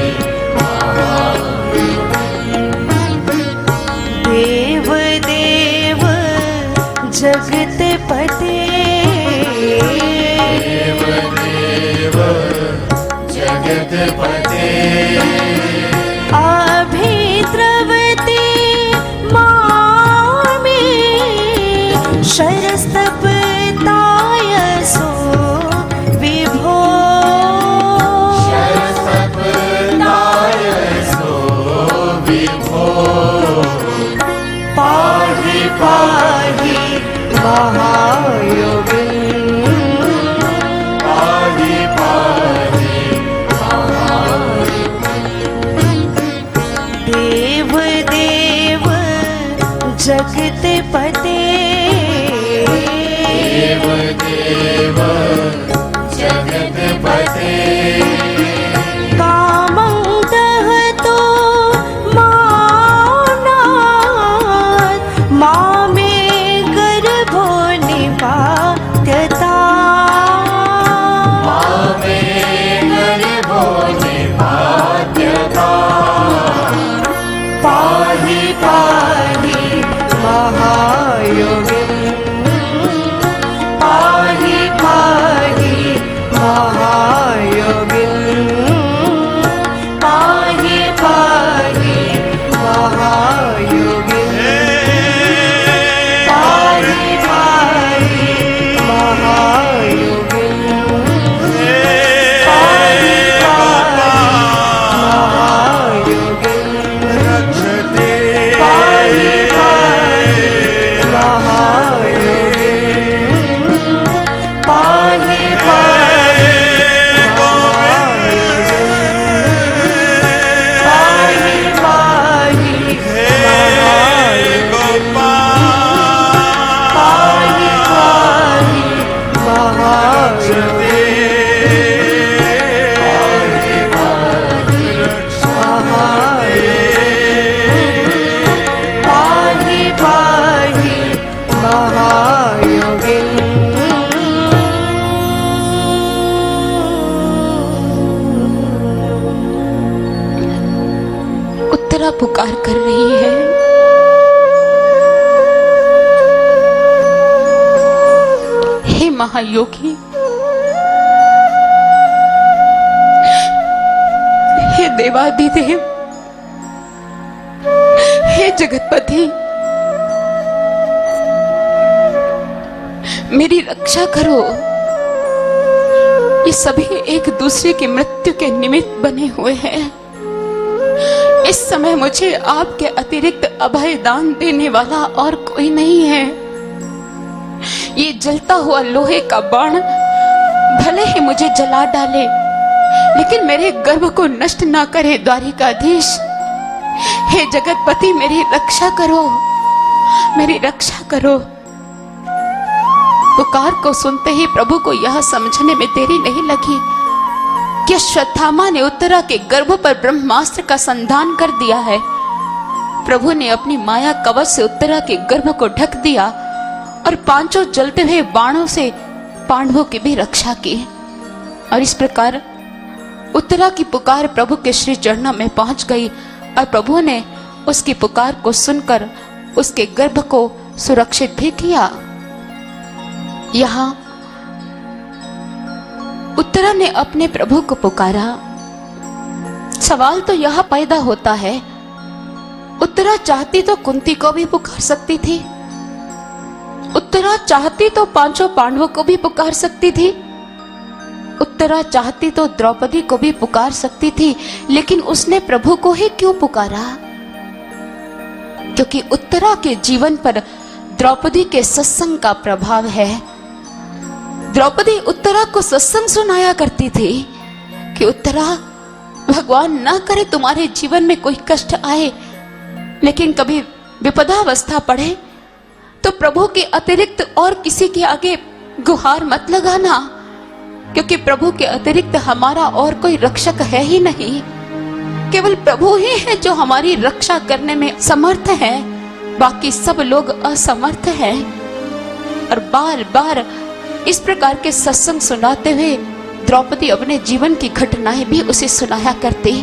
Speaker 1: देव देव जगतपते
Speaker 3: देव देव जगत्पते
Speaker 1: अभिद्रवते मामे शरस्तपताय सो विभो
Speaker 3: शरसपदाय सो विभो
Speaker 1: पाहि पाहि महायोगिन्
Speaker 3: पाहि पाहि
Speaker 1: देव देव जगतपते
Speaker 3: देव देव जगत्पते
Speaker 1: कामं दहतो मानात् मामे गर्भो निपात्यता
Speaker 3: मामे गर्भो निपात्यता
Speaker 1: पाहि पाहि महायोगिन् पाहि पाहि महायोगिन् पाहि पाहि महायोगिन् पाहि पाहि महायोगिन् पाहि पाहि महायोगिन्
Speaker 3: रक्षते
Speaker 1: पाहि पाहि महायोगिन् पाहि पाहि पाहि पाहि पाहि पाहि पाहि पाहि महायोगिन्
Speaker 2: उत्तरा पुकार कर रही है, हे महायोगी, हे देवादिदेव, हे जगतपति, मेरी रक्षा करो। ये सभी एक दूसरे की मृत्यु के निमित्त बने हुए हैं। इस समय मुझे आपके अतिरिक्त अभय दान देने वाला और कोई नहीं है। ये जलता हुआ लोहे का बाण भले ही मुझे जला डाले, लेकिन मेरे गर्भ को नष्ट ना करे। द्वारिकाधीश, हे जगतपति, मेरी रक्षा करो, मेरी रक्षा करो। पुकार को सुनते ही प्रभु को यह समझने में देरी नहीं लगी कि अश्वत्थामा ने उत्तरा के गर्भ पर ब्रह्मास्त्र का संधान कर दिया है। प्रभु ने अपनी माया कवच से उत्तरा के गर्भ को ढक दिया और पांचों जलते हुए बाणों से पांडवों की भी रक्षा की। और इस प्रकार उत्तरा की पुकार प्रभु के श्री चरणों में पहुंच गई और प्रभु ने उसकी पुकार को सुनकर उसके गर्भ को सुरक्षित भी किया। यहाँ उत्तरा ने अपने प्रभु को पुकारा। सवाल तो यह पैदा होता है, उत्तरा चाहती तो कुंती को भी पुकार सकती थी, उत्तरा चाहती तो पांचों पांडवों को भी पुकार सकती थी, उत्तरा चाहती तो द्रौपदी को भी पुकार सकती थी, लेकिन उसने प्रभु को ही क्यों पुकारा? क्योंकि उत्तरा के जीवन पर द्रौपदी के सत्संग का प्रभाव है। द्रौपदी उत्तरा को सत्संग सुनाया करती थी कि उत्तरा, भगवान ना करे तुम्हारे जीवन में कोई कष्ट आए, लेकिन कभी विपदावस्था पड़े तो प्रभु के अतिरिक्त और किसी के आगे गुहार मत लगाना, क्योंकि प्रभु के अतिरिक्त हमारा और कोई रक्षक है ही नहीं। केवल प्रभु ही है जो हमारी रक्षा करने में समर्थ है, बाकी सब लोग असमर्थ हैं। और बार बार इस प्रकार के सत्संग सुनाते हुए द्रौपदी अपने जीवन की घटनाएं भी उसे सुनाया करती।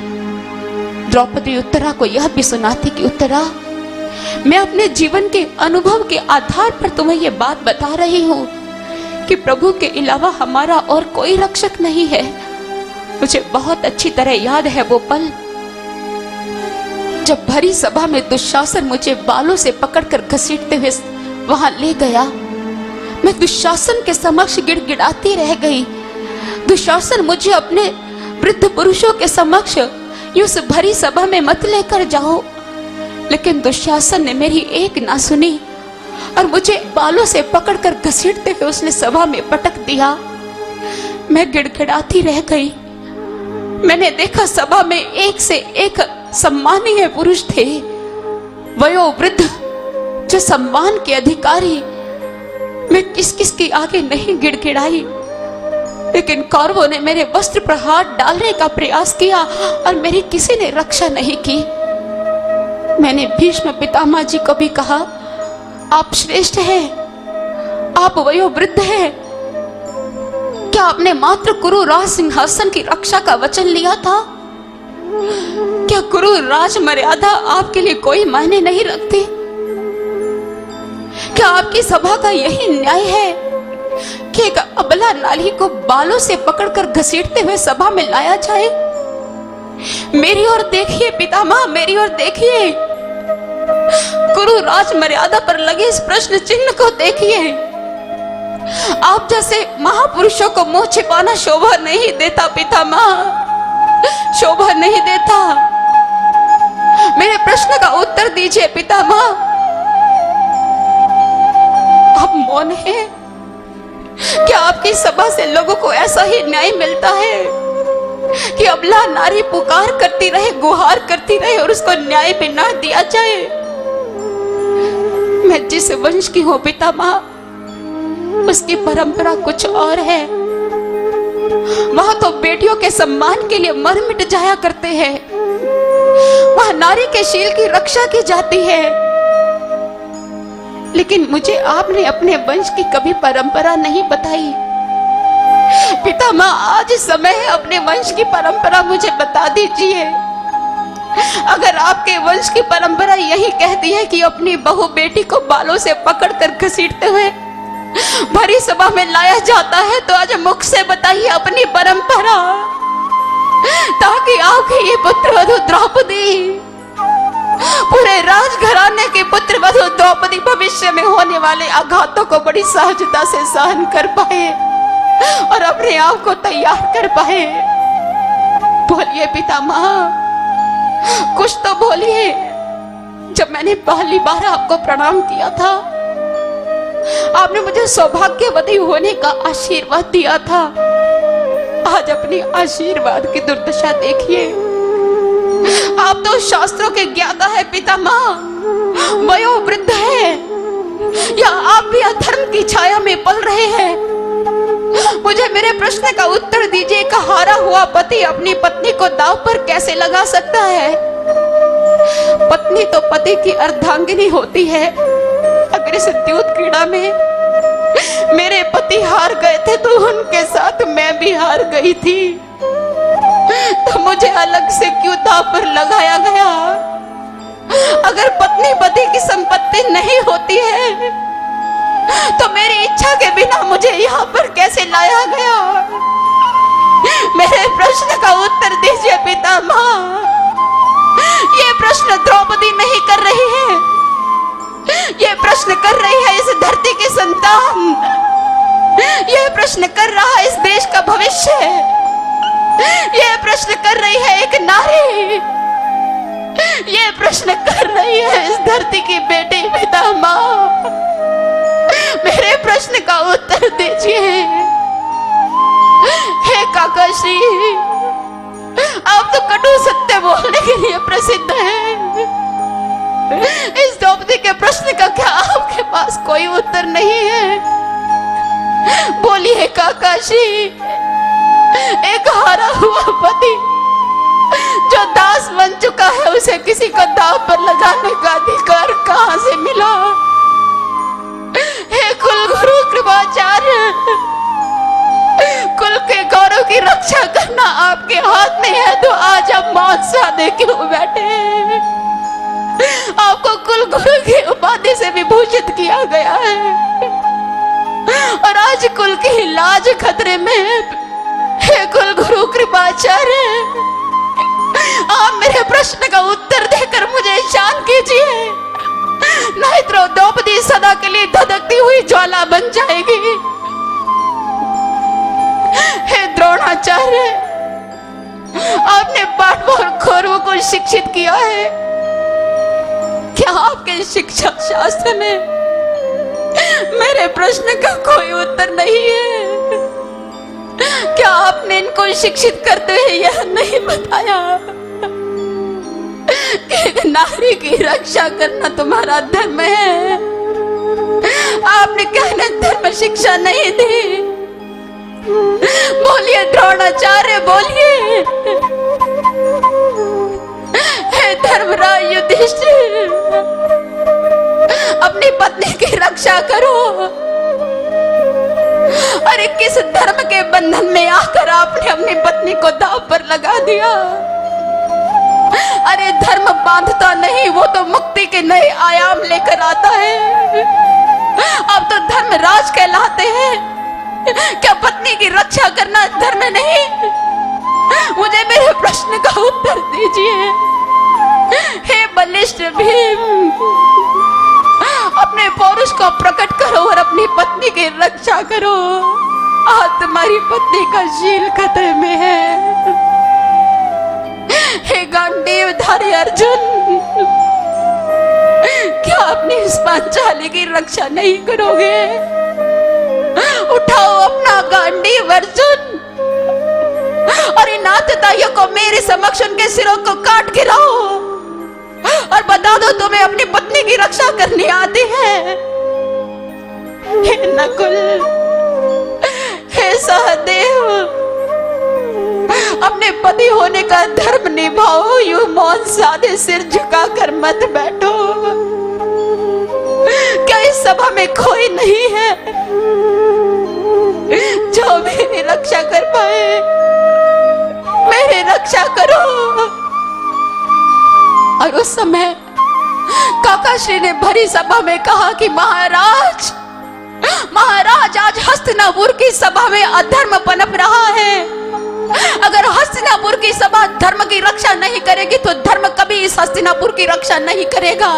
Speaker 2: द्रौपदी उत्तरा को यह भी सुनाती कि उत्तरा, मैं अपने जीवन के अनुभव के आधार पर तुम्हें यह बात बता रही हूँ कि प्रभु के अलावा हमारा और कोई रक्षक नहीं है। मुझे बहुत अच्छी तरह याद है वो पल जब भरी सभा में दुशासन मुझे बालों से पकड़कर घसीटते हुए वहां ले गया। मैं दुशासन के समक्ष गिड़गिड़ाती रह गई। दुशासन, मुझे अपने वृद्ध पुरुषों के समक्ष उस भरी सभा में मत लेकर जाओ। लेकिन दुशासन ने मेरी एक ना सुनी और मुझे बालों से पकड़कर घसीटते हुए उसने सभा में पटक दिया। मैं गिड़गिड़ाती रह गई। मैंने देखा सभा में एक से एक सम्मानीय पुरुष थे, वयोवृद्ध, जो सम्मान के अधिकारी। मैं किस किस के आगे नहीं गिड़गिड़ाई, लेकिन कौरवों ने मेरे वस्त्र पर हाथ डालने का प्रयास किया और मेरी किसी ने रक्षा नहीं की। मैंने भीष्म पितामह जी को भी कहा, आप श्रेष्ठ हैं, आप वयोवृद्ध हैं, क्या आपने मात्र कुरु राज सिंहासन की रक्षा का वचन लिया था? क्या कुरु राज मर्यादा आपके लिए कोई मायने नहीं रखती? क्या आपकी सभा का यही न्याय है कि एक अबला नारी को बालों से पकड़कर घसीटते हुए सभा में लाया जाए? मेरी ओर देखिए पितामह, मेरी ओर देखिए। कुरु राज मर्यादा पर लगे इस प्रश्न चिन्ह को देखिए। आप जैसे महापुरुषों को मुंह छिपाना शोभा नहीं देता पितामह, शोभा नहीं देता। मेरे प्रश्न का उत्तर दीजिए पितामह। आप मौन हैं? क्या आपकी सभा से लोगों को ऐसा ही न्याय मिलता है कि अबला नारी पुकार करती रहे, गुहार करती रहे और उसको न्याय भी ना दिया जाए? मैं जिस वंश की हूं पितामह, उसकी परंपरा कुछ और है। वहां तो बेटियों के सम्मान के लिए मर मिट जाया करते हैं, वहां नारी के शील की रक्षा की जाती है। लेकिन मुझे आपने अपने वंश की कभी परंपरा नहीं बताई। पितामह, आज समय है, अपने वंश की परंपरा मुझे बता दीजिए। अगर आपके वंश की परंपरा यही कहती है कि अपनी बहू बेटी को बालों से पकड़कर घसीटते हुए भरी सभा में लाया जाता है, तो आज मुख से बताइए अपनी परंपरा, ताकि आपके ये पुत्रवधू द्रौपदी, पूरे राजघराने के पुत्रवधू द्रौपदी भविष्य में होने वाले आघातों को बड़ी सहजता से सहन कर पाए और अपने आप को तैयार कर पाए। बोलिए पितामह, कुछ तो बोलिए। जब मैंने पहली बार आपको प्रणाम किया था, आपने मुझे सौभाग्यवती होने का आशीर्वाद दिया था। आज अपनी आशीर्वाद की दुर्दशा देखिए। आप तो शास्त्रों के ज्ञाता है पितामह, वयोवृद्ध है, या आप भी अधर्म की छाया में पल रहे हैं? मुझे मेरे प्रश्न का उत्तर दीजिए। एक हारा हुआ पति अपनी पत्नी को दांव पर कैसे लगा सकता है? पत्नी तो पति की अर्धांगिनी होती है। अगर इस द्यूत क्रीड़ा में मेरे पति हार गए थे तो उनके साथ मैं भी हार गई थी, तो मुझे अलग से क्यों दांव पर लगाया गया? अगर पत्नी पति की संपत्ति नहीं होती है तो मेरी इच्छा के बिना मुझे यहाँ पर कैसे लाया गया? मेरे प्रश्न का उत्तर दीजिए पितामह। ये प्रश्न द्रौपदी नहीं कर रही है, ये प्रश्न कर रही है इस धरती की संतान, ये प्रश्न कर रहा है इस देश का भविष्य, ये प्रश्न कर रही है एक नारी, ये प्रश्न कर रही है इस धरती की बेटी पितामह। मेरे प्रश्न का उत्तर दीजिए। हे काकाश्री, आप तो कटु सत्य बोलने के लिए प्रसिद्ध हैं। इस द्रौपदी के प्रश्न का क्या आपके पास कोई उत्तर नहीं है? बोलिए काकाश्री, हारा हुआ पति जो दास बन चुका है, उसे किसी को दाव पर लगाने का अधिकार कहां से मिला? हे कुल गुरु कृपाचार्य, कुल के गौरव की रक्षा करना आपके हाथ में है, तो आज आप मौत साधे क्यों बैठे? आपको कुल गुरु की उपाधि से विभूषित किया गया है और आज कुल की लाज खतरे में है। हे कुल गुरु कृपाचार्य, आप मेरे प्रश्न का उत्तर देकर मुझे शांत कीजिए, नहीं तो द्रौपदी सदा के लिए धधकती हुई ज्वाला बन जाएगी। हे द्रोणाचार्य, आपने पांडवों और कौरवों को शिक्षित किया है, क्या आपके शिक्षा शास्त्र में मेरे प्रश्न का कोई उत्तर नहीं है? क्या आपने इनको शिक्षित करते हुए यह नहीं बताया कि नारी की रक्षा करना तुम्हारा धर्म है? आपने कहने धर्म शिक्षा नहीं दी। बोलिए द्रोणाचार्य, बोलिए। हे धर्मराज युधिष्ठिर, अपनी पत्नी की रक्षा करो। अरे किस धर्म के बंधन में आकर आपने अपनी पत्नी को दांव पर लगा दिया? अरे धर्म बांधता नहीं, वो तो मुक्ति के नए आयाम लेकर आता है। अब तो धर्मराज कहलाते हैं। क्या पत्नी की रक्षा करना धर्म नहीं? मुझे मेरे प्रश्न का उत्तर दीजिए। हे बलिष्ठ भीम, अपने पौरुष को प्रकट करो और अपनी पत्नी की रक्षा करो। आज तुम्हारी पत्नी का शील खतरे में है। हे गांडीवधारी अर्जुन, क्या अपनी इस पांचाली की रक्षा नहीं करोगे? उठाओ अपना गांडीव अर्जुन और इन आतताइयों को मेरे समक्ष उनके सिरों को काट गिराओ और बता दो तुम्हें अपनी पत्नी की रक्षा करनी आती है। हे नकुल, हे सहदेव, अपने पति होने का धर्म निभाओ, यूं मौन साधे सिर झुकाकर मत बैठो। क्या इस सभा में कोई नहीं है जो मेरी रक्षा कर पाए? मेरी रक्षा करो। और उस समय काकाश्री ने भरी सभा में कहा कि महाराज, महाराज, आज हस्तिनापुर की सभा में अधर्म पनप रहा है। अगर हस्तिनापुर की सभा धर्म की रक्षा नहीं करेगी तो धर्म कभी इस हस्तिनापुर की रक्षा नहीं करेगा।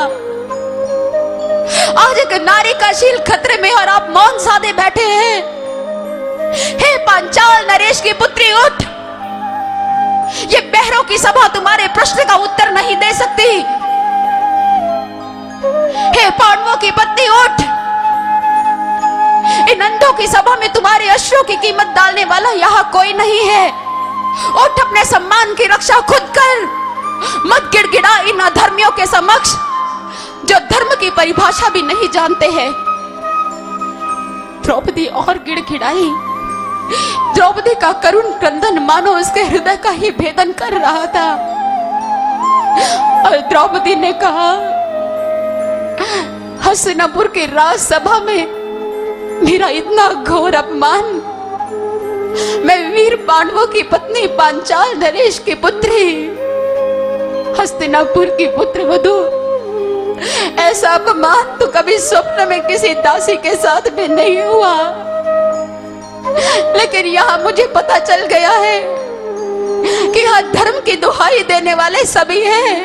Speaker 2: आज एक नारी का शील खतरे में और आप मौन साधे बैठे हैं। हे पांचाल नरेश की पुत्री, उठ। ये बहरों की सभा तुम्हारे प्रश्न का उत्तर नहीं दे सकती। हे पांडवों की पत्नी, उठ। इन अंधों की सभा में तुम्हारे अश्रों की कीमत डालने वाला यहाँ कोई नहीं है। उठ, अपने सम्मान की रक्षा खुद कर। मत गिड़गिड़ा इन अधर्मियों के समक्ष जो धर्म की परिभाषा भी नहीं जानते हैं। द्रौपदी और गिड़गिड़ाई। द्रौपदी का करुण क्रंदन मानो उसके हृदय का ही भेदन कर रहा था। और द्रौपदी ने कहा, हस्तिनापुर की राजसभा में मेरा इतना घोर अपमान। मैं वीर पांडवों की पत्नी पांचाल नरेश की पुत्री, हस्तिनापुर की पुत्रवधू। ऐसा अपमान तो कभी स्वप्न में किसी दासी के साथ भी नहीं हुआ। लेकिन यहाँ मुझे पता चल गया है कि यहाँ धर्म की दुहाई देने वाले सभी हैं,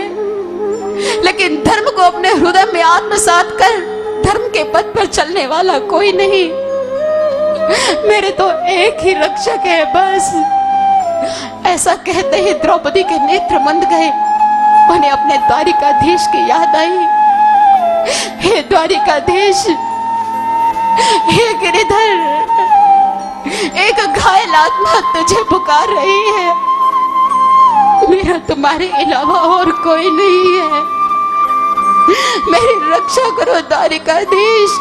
Speaker 2: लेकिन धर्म को अपने हृदय में आत्मसात कर धर्म के पथ पर चलने वाला कोई नहीं। मेरे तो एक ही रक्षक है बस। ऐसा कहते ही द्रौपदी के नेत्र मंद गए। उन्हें अपने द्वारिकाधीश की याद आई। हे द्वारिकाधीश, हे गिरिधर, एक घायल आत्मा तुझे पुकार रही है। मेरा तुम्हारे अलावा और कोई नहीं है। मेरी रक्षा करो द्वारिकाधीश।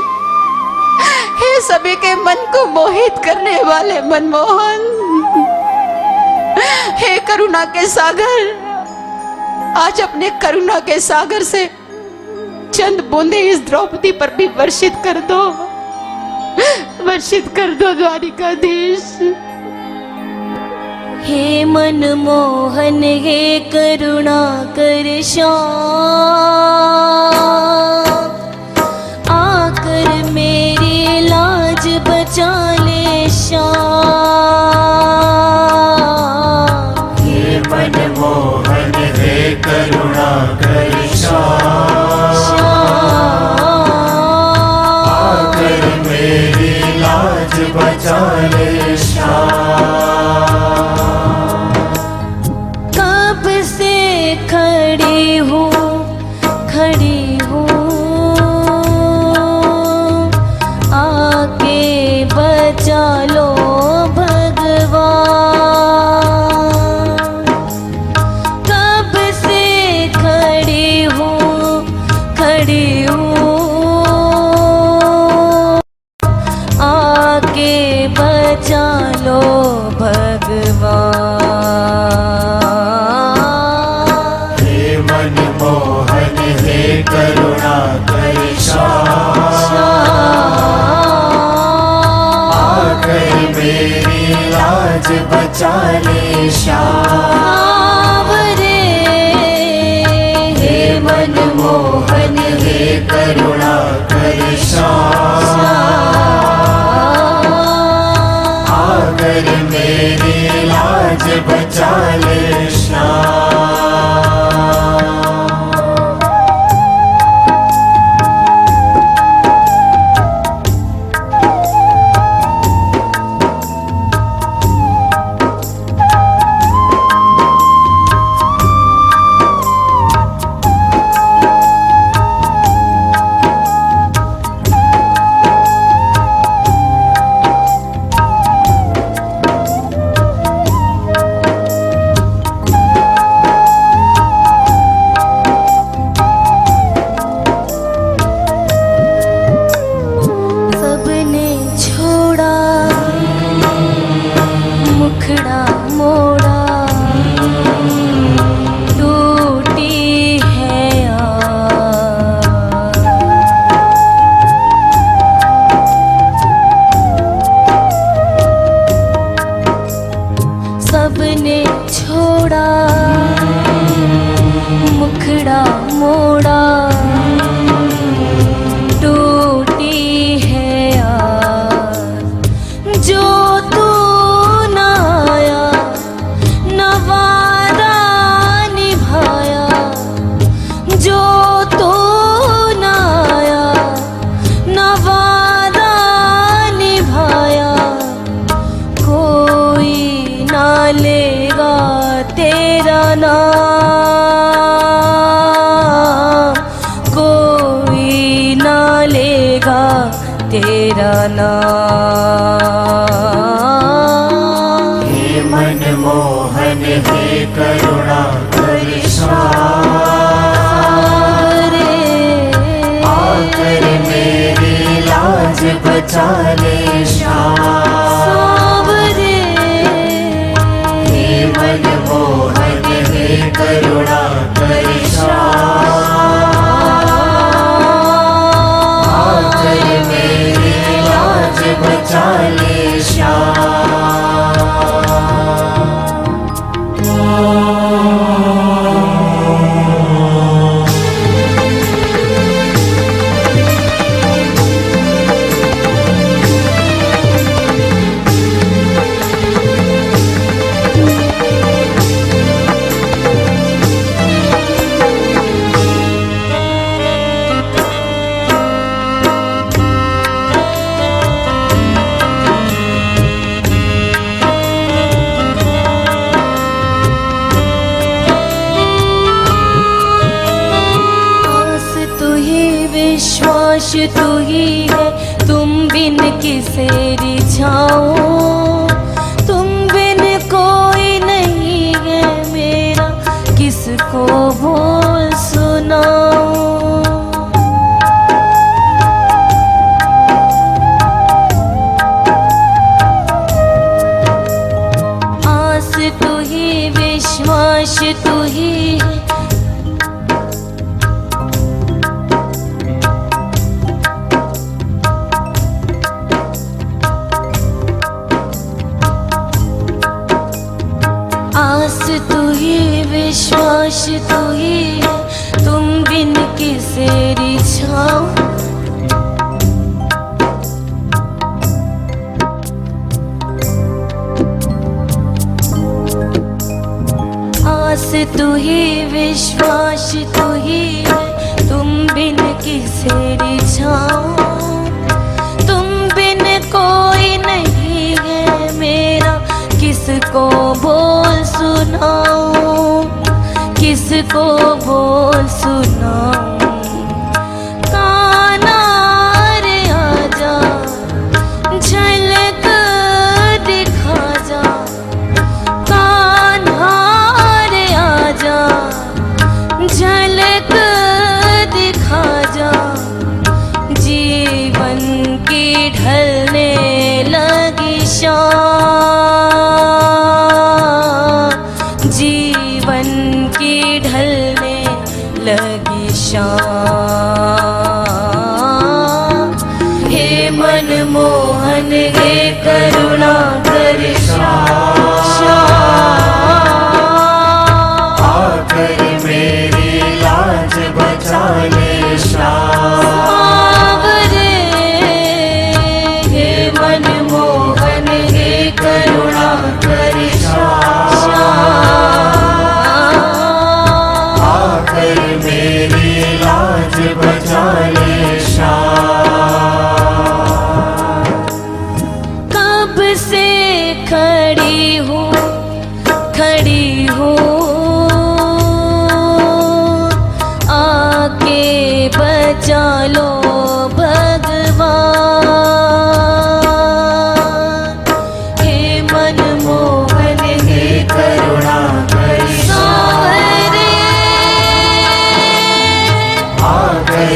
Speaker 2: हे सभी के मन को मोहित करने वाले मनमोहन, हे करुणा के सागर, आज अपने करुणा के सागर से चंद बूंदे इस द्रौपदी पर भी वर्षित कर दो, वर्षित कर दो द्वारिकाधीश।
Speaker 4: हे मनमोहन हे करुणा कर श्याम, आकर मेरी लाज बचा ले श्याम।
Speaker 3: हे मनमोहन हे करुणा कर आकर मेरी लाज बचा ले
Speaker 4: कब से खड़ी हूँ आके बचा लो भगवान। कब से खड़ी हूँ आके बचा लो भगवान।
Speaker 3: हे मनमोहन हे करुणा कर आकर मेरी लाज बचा ले
Speaker 4: सावरे।
Speaker 3: हे मनमोहन हे करुणा कर आकर मेरी लाज बचा ले
Speaker 4: सबने छोड़ा मुखड़ा मोड़ा, टूटी है यार। सबने छोड़ा मुखड़ा मोड़ा, टूटी है यार। जो तू न आया न वादा निभाया, जो तू न आया न वादा निभाया, कोई ना लेगा तेरा नाम, कोई ना लेगा तेरा नाम।
Speaker 3: हे मनमोहन हे करुणा कर आकर मेरी लाज बचा ले
Speaker 4: सावरे।
Speaker 3: हे मनमोहन हे करुणा कर आकर मेरी लाज बचा ले
Speaker 4: विश्वास तू ही है, तुम बिन किसे रिझाऊं। तुम बिन कोई नहीं है मेरा, किसको बोल सुनाऊं। आस तू ही विश्वास तू ही है। आस तू ही विश्वास तू ही है, तुम बिन किसे रिझाऊं। आस तू ही विश्वास तू ही है, तुम बिन किसे रिझाऊं। तुम बिन कोई नहीं है मेरा, किसको बोल सुनाऊं, किसको बोल सुनाऊं। काना रे आजा, झलक दिखा जा। कान्हा रे आजा, झलक दिखा जा। जीवन की ढलने लगी शाम, जीवन की ढलने लगी शाम। हे मनमोहन हे करुणा कर
Speaker 3: आकर मेरी लाज बचा ले
Speaker 4: सावरे। हे मनमोहन हे करुणा कर
Speaker 3: आकर मेरी लाज बचा ले
Speaker 4: कब से खड़ी हूँ आके बचा लो भगवान। हे मनमोहन हे
Speaker 3: करुणा कर
Speaker 4: सावरे।
Speaker 3: आकर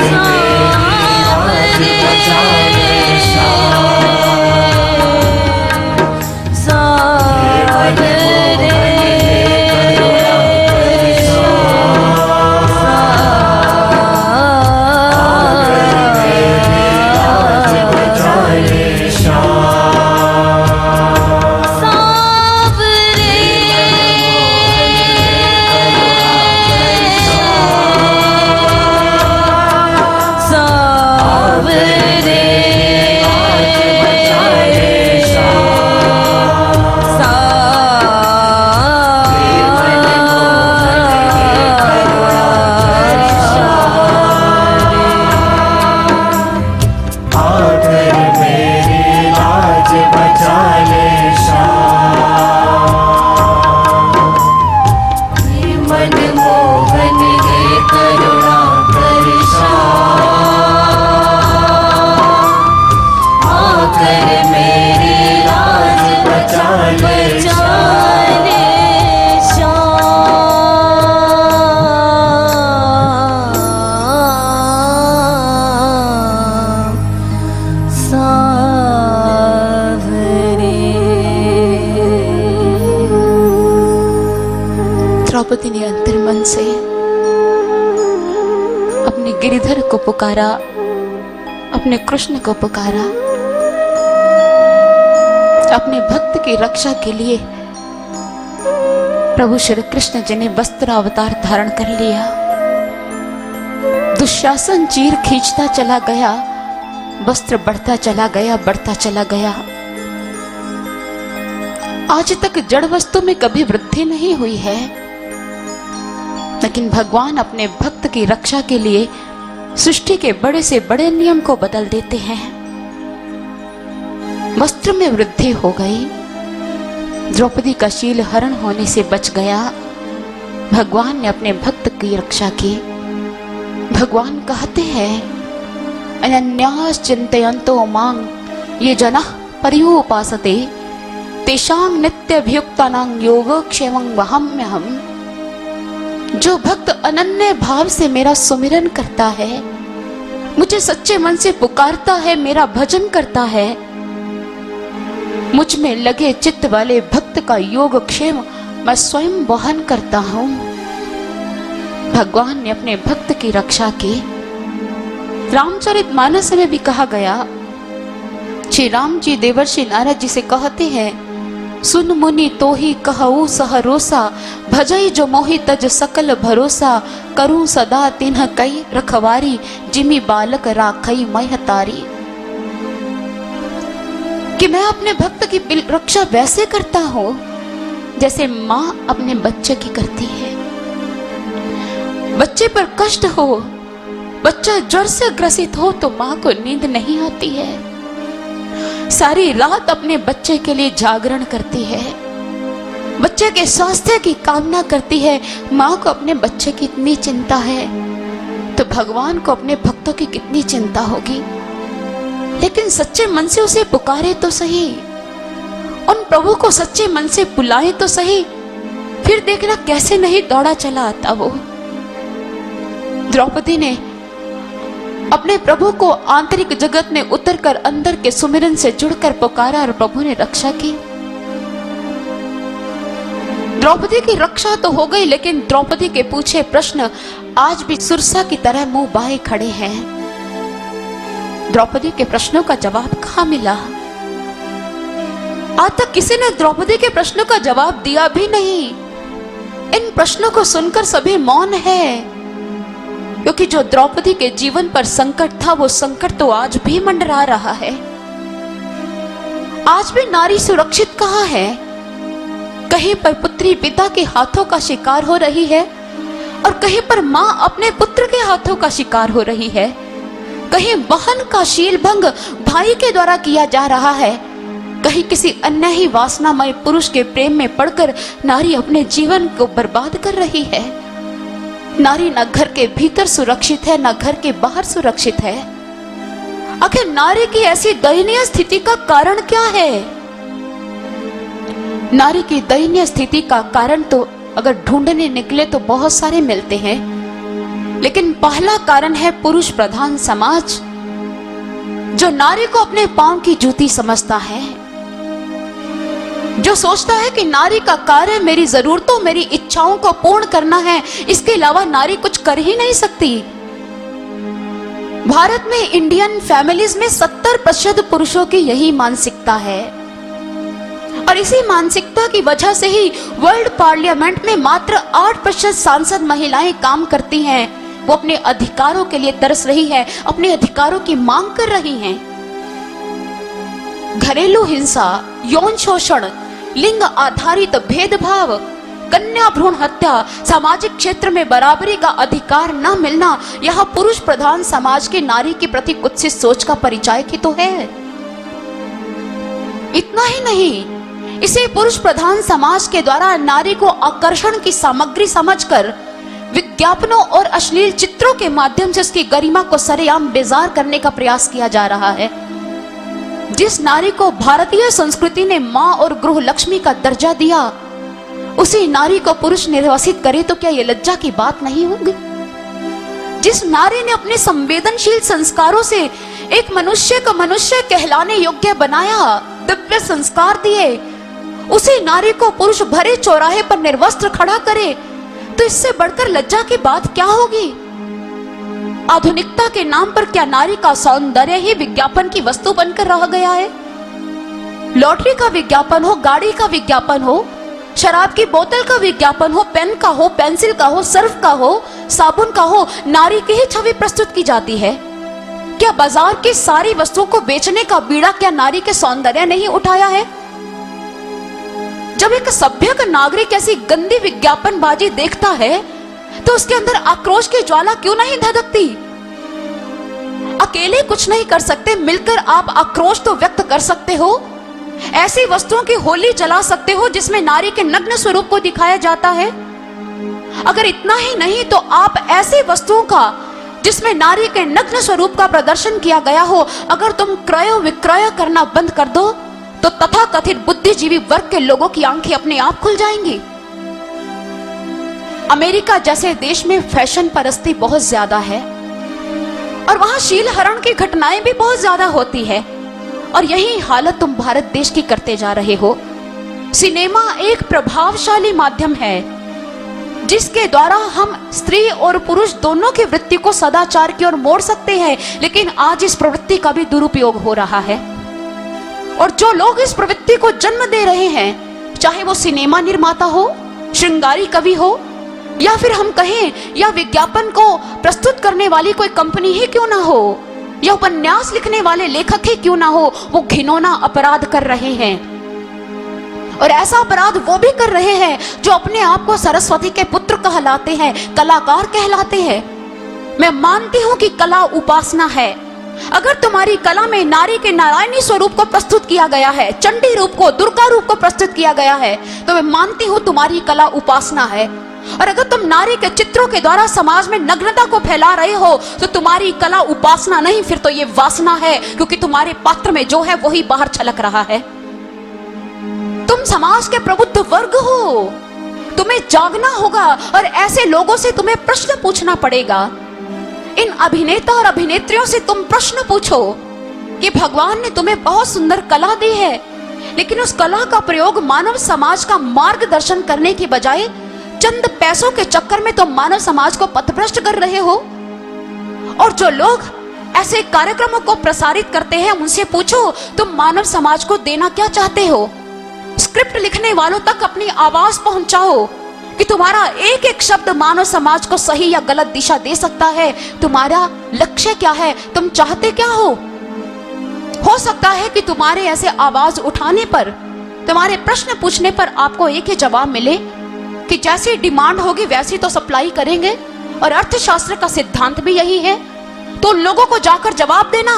Speaker 3: मेरी लाज बचा ले
Speaker 2: द्रौपदी ने अंतर मन से अपने गिरिधर को पुकारा, अपने कृष्ण को पुकारा। अपने भक्त की रक्षा के लिए प्रभु श्री कृष्ण जी ने वस्त्र अवतार धारण कर लिया। दुशासन चीर खींचता चला गया, वस्त्र बढ़ता चला गया, बढ़ता चला गया। आज तक जड़ वस्तु में कभी वृद्धि नहीं हुई है, लेकिन भगवान अपने भक्त की रक्षा के लिए सृष्टि के बड़े से बड़े नियम को बदल देते हैं। वस्त्र में वृद्धि हो गई, द्रौपदी का शील हरण होने से बच गया। भगवान ने अपने भक्त की रक्षा की। भगवान कहते हैं, अनन्यास चिंतयन्तो मां ये जनः पर्युपासते तेषां नित्यभियुक्तानां योगक्षेमं वहाम्यहम्। जो भक्त अनन्य भाव से मेरा सुमिरन करता है, मुझे सच्चे मन से पुकारता है, मेरा भजन करता है, मुझ में लगे चित्त वाले भक्त का योगक्षेम मैं स्वयं वहन करता हूं। भगवान ने अपने भक्त की रक्षा की। रामचरितमानस में भी कहा गया, श्री राम जी देवर्षि नारद जी से कहते हैं, सुन मुनि तो ही कहऊ सह रोसा, भजई जो मोहि तज सकल भरोसा, करूं सदा तिन्ह कई रखवारी, जिमि बालक राखई मह तारी। कि मैं अपने भक्त की रक्षा वैसे करता हूं जैसे मां अपने बच्चे की करती है। बच्चे पर कष्ट हो, बच्चा ज्वर से ग्रसित हो तो मां को नींद नहीं आती है, सारी रात अपने बच्चे के लिए जागरण करती है, बच्चे के स्वास्थ्य की कामना करती है। मां को अपने बच्चे की इतनी चिंता है तो भगवान को अपने भक्तों की कितनी चिंता होगी। लेकिन सच्चे मन से उसे पुकारे तो सही, उन प्रभु को सच्चे मन से बुलाए तो सही, फिर देखना कैसे नहीं दौड़ा चला आता वो। द्रौपदी ने अपने प्रभु को आंतरिक जगत में उतरकर अंदर के सुमिरन से जुड़कर पुकारा और प्रभु ने रक्षा की। द्रौपदी की रक्षा तो हो गई, लेकिन द्रौपदी के पूछे प्रश्न आज भी सुरसा की तरह मुंह बाए खड़े हैं। द्रौपदी के प्रश्नों का जवाब कहां मिला? आज तक किसी ने द्रौपदी के प्रश्नों का जवाब दिया भी नहीं। इन प्रश्नों को सुनकर सभी मौन है, क्योंकि जो द्रौपदी के जीवन पर संकट था वो संकट तो आज भी मंडरा रहा है। आज भी नारी सुरक्षित कहां है? कहीं पर पुत्री पिता के हाथों का शिकार हो रही है और कहीं पर मां अपने पुत्र के हाथों का शिकार हो रही है। कहीं बहन का शील भंग भाई के द्वारा किया जा रहा है, कहीं किसी अन्य ही वासनामय पुरुष के प्रेम में पड़कर नारी अपने जीवन को बर्बाद कर रही है। नारी न घर के भीतर सुरक्षित है, न घर के बाहर सुरक्षित है। आखिर नारी की ऐसी दयनीय स्थिति का कारण क्या है? नारी की दयनीय स्थिति का कारण तो अगर ढूंढने निकले तो बहुत सारे मिलते हैं, लेकिन पहला कारण है पुरुष प्रधान समाज, जो नारी को अपने पांव की जूती समझता है, जो सोचता है कि नारी का कार्य मेरी जरूरतों मेरी इच्छाओं को पूर्ण करना है, इसके अलावा नारी कुछ कर ही नहीं सकती। भारत में इंडियन फैमिलीज में 70% पुरुषों की यही मानसिकता है और इसी मानसिकता की वजह से ही वर्ल्ड पार्लियामेंट में मात्र 8% सांसद महिलाएं काम करती हैं। वो अपने अधिकारों के लिए तरस रही है, अपने अधिकारों की मांग कर रही हैं। घरेलू हिंसा, यौन शोषण, लिंग आधारित भेदभाव, कन्या भ्रूण हत्या, सामाजिक क्षेत्र में बराबरी का अधिकार न मिलना, यह पुरुष प्रधान समाज के नारी के प्रति कुत्सित सोच का परिचायक ही तो है। इतना ही नहीं, इसे पुरुष प्रधान समाज के द्वारा नारी को आकर्षण की सामग्री समझकर विज्ञापनों और अश्लील चित्रों के माध्यम से उसकी गरिमा को सरेआम बेजार करने का प्रयास किया जा रहा है। जिस नारी को भारतीय संस्कृति ने मां और गृह लक्ष्मी का दर्जा दिया, उसी नारी को पुरुष निर्वासित करे तो क्या यह लज्जा की बात नहीं होगी? जिस नारी ने अपने संवेदनशील संस्कारों से एक मनुष्य को मनुष्य कहलाने योग्य बनाया, दिव्य संस्कार दिए, उसी नारी को पुरुष भरे चौराहे पर निर्वस्त्र खड़ा करे तो इससे बढ़कर लज्जा की बात क्या होगी? आधुनिकता के नाम पर क्या नारी का सौंदर्य ही विज्ञापन की वस्तु बनकर रह गया है? लॉटरी का विज्ञापन हो, गाड़ी का विज्ञापन हो, शराब की बोतल का विज्ञापन हो, पेन का हो, पेंसिल का हो, सर्फ का हो, साबुन का हो, नारी की ही छवि प्रस्तुत की जाती है। क्या बाजार की सारी वस्तुओं को बेचने का बीड़ा क्या नारी के सौंदर्य नहीं उठाया है? जब एक सभ्य नागरिक ऐसी गंदी विज्ञापनबाजी देखता है तो उसके अंदर आक्रोश की ज्वाला क्यों नहीं धधकती? अकेले कुछ नहीं कर सकते, मिलकर आप आक्रोश तो व्यक्त कर सकते हो। ऐसी वस्तुओं की होली जला सकते हो जिसमें नारी के नग्न स्वरूप को दिखाया जाता है। अगर इतना ही नहीं तो आप ऐसी वस्तुओं का जिसमें नारी के नग्न स्वरूप का प्रदर्शन किया गया हो, अगर तुम क्रय विक्रय करना बंद कर दो तो तथाकथित बुद्धिजीवी वर्ग के लोगों की आंखें अपने आप खुल जाएंगी। अमेरिका जैसे देश में फैशन परस्ती बहुत ज्यादा है और वहां शील हरण की घटनाएं भी बहुत ज्यादा होती है, और यही हालत तुम भारत देश की करते जा रहे हो। सिनेमा एक प्रभावशाली माध्यम है जिसके द्वारा हम स्त्री और पुरुष दोनों की वृत्ति को सदाचार की ओर मोड़ सकते हैं, लेकिन आज इस प्रवृत्ति का भी दुरुपयोग हो रहा है। और जो लोग इस प्रवृत्ति को जन्म दे रहे हैं, चाहे वो सिनेमा निर्माता हो, श्रृंगारी कवि हो, या फिर हम कहें या विज्ञापन को प्रस्तुत करने वाली कोई कंपनी ही क्यों ना हो, या उपन्यास लिखने वाले लेखक ही क्यों ना हो, वो घिनौना अपराध कर रहे हैं। और ऐसा अपराध वो भी कर रहे हैं जो अपने आप को सरस्वती के पुत्र कहलाते हैं, कलाकार कहलाते हैं। मैं मानती हूं कि कला उपासना है। अगर तुम्हारी कला में नारी के नारायणी स्वरूप को प्रस्तुत किया गया है, चंडी रूप को, दुर्गा रूप को प्रस्तुत किया गया है, तो मैं मानती हूं तुम्हारी कला उपासना है। और अगर तुम नारी के चित्रों के द्वारा समाज में नग्नता को फैला रहे हो तो तुम्हारी कला उपासना नहीं, फिर तो ये वासना है, क्योंकि तुम्हारे पात्र में जो है वही बाहर छलक रहा है। तुम समाज के प्रबुद्ध वर्ग हो, तुम्हें जागना होगा और ऐसे लोगों से तुम्हें प्रश्न पूछना पड़ेगा। इन अभिनेता और अभिनेत्रियों से तुम प्रश्न पूछो कि भगवान ने तुम्हें बहुत सुंदर कला दी है, लेकिन उस कला का प्रयोग मानव समाज का मार्गदर्शन करने की बजाय चंद पैसों के चक्कर में तुम मानव समाज को पथभ्रष्ट कर रहे हो। और जो लोग ऐसे कार्यक्रमों को प्रसारित करते हैं, उनसे पूछो तुम मानव समाज को देना क्या चाहते हो। स्क्रिप्ट लिखने वालों तक अपनी आवाज पहुंचाओ कि तुम्हारा एक एक शब्द मानव समाज को सही या गलत दिशा दे सकता है। तुम्हारा लक्ष्य क्या है, तुम चाहते क्या हो सकता है कि तुम्हारे ऐसे आवाज उठाने पर, तुम्हारे प्रश्न पूछने पर आपको एक ही जवाब मिले कि जैसी डिमांड होगी वैसी तो सप्लाई करेंगे, और अर्थशास्त्र का सिद्धांत भी यही है। तो उन लोगों को जाकर जवाब देना।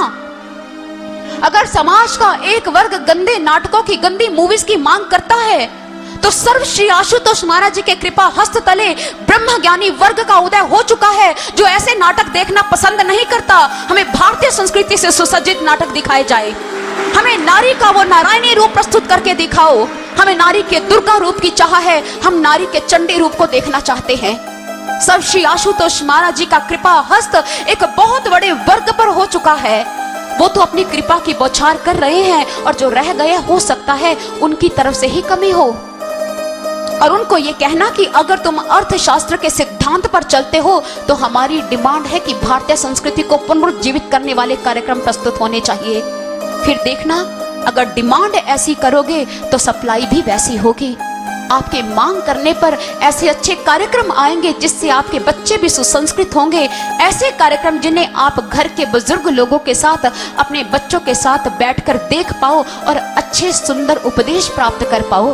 Speaker 2: अगर समाज का एक वर्ग गंदे नाटकों की, गंदी मूवीज की मांग करता है, तो सर्व श्री आशुतोष महाराज जी के कृपा हस्त तले ब्रह्म ज्ञानी वर्ग का उदय हो चुका है, जो ऐसे नाटक देखना पसंद नहीं करता। हमें भारतीय संस्कृति से सुसज्जित नाटक दिखाए जाए, हमें नारी का वो नारायणी रूप प्रस्तुत करके दिखाओ। हमें नारी के दुर्गा रूप की चाह है, हम नारी के चंडी रूप को देखना चाहते हैं। सर्व श्री आशुतोष महाराज जी का कृपा हस्त एक बहुत बड़े वर्ग पर हो चुका है। वो तो अपनी कृपा की बौछार कर रहे हैं, और जो रह गए हो सकता है उनकी तरफ से ही कमी हो। और उनको ये कहना कि अगर तुम अर्थशास्त्र के सिद्धांत पर चलते हो तो हमारी डिमांड है कि भारतीय संस्कृति को पुनरुज्जीवित करने वाले कार्यक्रम प्रस्तुत होने चाहिए। फिर देखना, अगर डिमांड ऐसी करोगे तो सप्लाई भी वैसी होगी। आपके मांग करने पर ऐसे अच्छे कार्यक्रम आएंगे जिससे आपके बच्चे भी सुसंस्कृत होंगे। ऐसे कार्यक्रम जिन्हें आप घर के बुजुर्ग लोगों के साथ, अपने बच्चों के साथ बैठकर देख पाओ और अच्छे सुंदर उपदेश प्राप्त कर पाओ।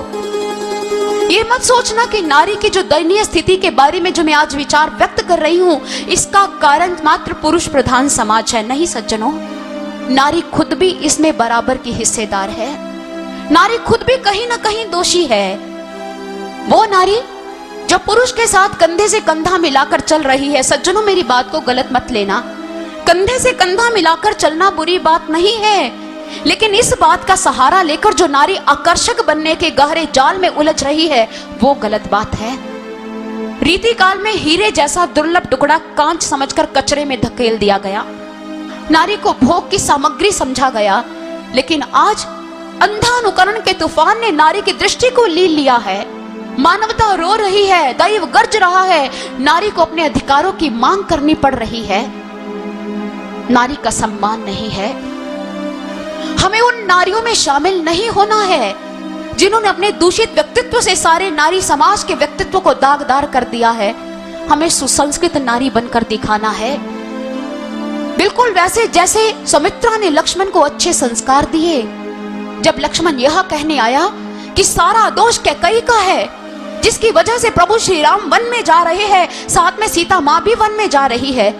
Speaker 2: ये मत सोचना कि नारी की जो दयनीय स्थिति के बारे में जो मैं आज विचार व्यक्त कर रही हूँ, इसका कारण मात्र पुरुष प्रधान समाज है। नहीं सज्जनों, नारी खुद भी इसमें बराबर की हिस्सेदार है। नारी खुद भी कहीं ना कहीं दोषी है। वो नारी जो पुरुष के साथ कंधे से कंधा मिलाकर चल रही है, सज्जनों मेरी बात को गलत मत लेना, कंधे से कंधा मिलाकर चलना बुरी बात नहीं है, लेकिन इस बात का सहारा लेकर जो नारी आकर्षक बनने के गहरे जाल में उलझ रही है, वो गलत बात है। रीति काल में हीरे जैसा दुर्लभ टुकड़ा कांच समझकर कचरे में धकेल दिया गया, नारी को भोग की सामग्री समझा गया। लेकिन आज अंधा अनुकरण के तूफान ने नारी की दृष्टि को लील लिया है। मानवता रो रही है, दैव गर्ज रहा है, नारी को अपने अधिकारों की मांग करनी पड़ रही है। नारी का सम्मान नहीं है। हमें उन नारियों में शामिल नहीं होना है जिन्होंने अपने दूषित व्यक्तित्व से सारे नारी समाज के व्यक्तित्व को दागदार कर दिया है। हमें सुसंस्कृत नारी बनकर दिखाना है, बिल्कुल वैसे जैसे सुमित्रा ने लक्ष्मण को अच्छे संस्कार दिए। जब लक्ष्मण यह कहने आया कि सारा दोष कैकेयी का है, जिसकी वजह से प्रभु श्री राम वन में जा रहे हैं, साथ में सीता माँ भी वन में जा रही है,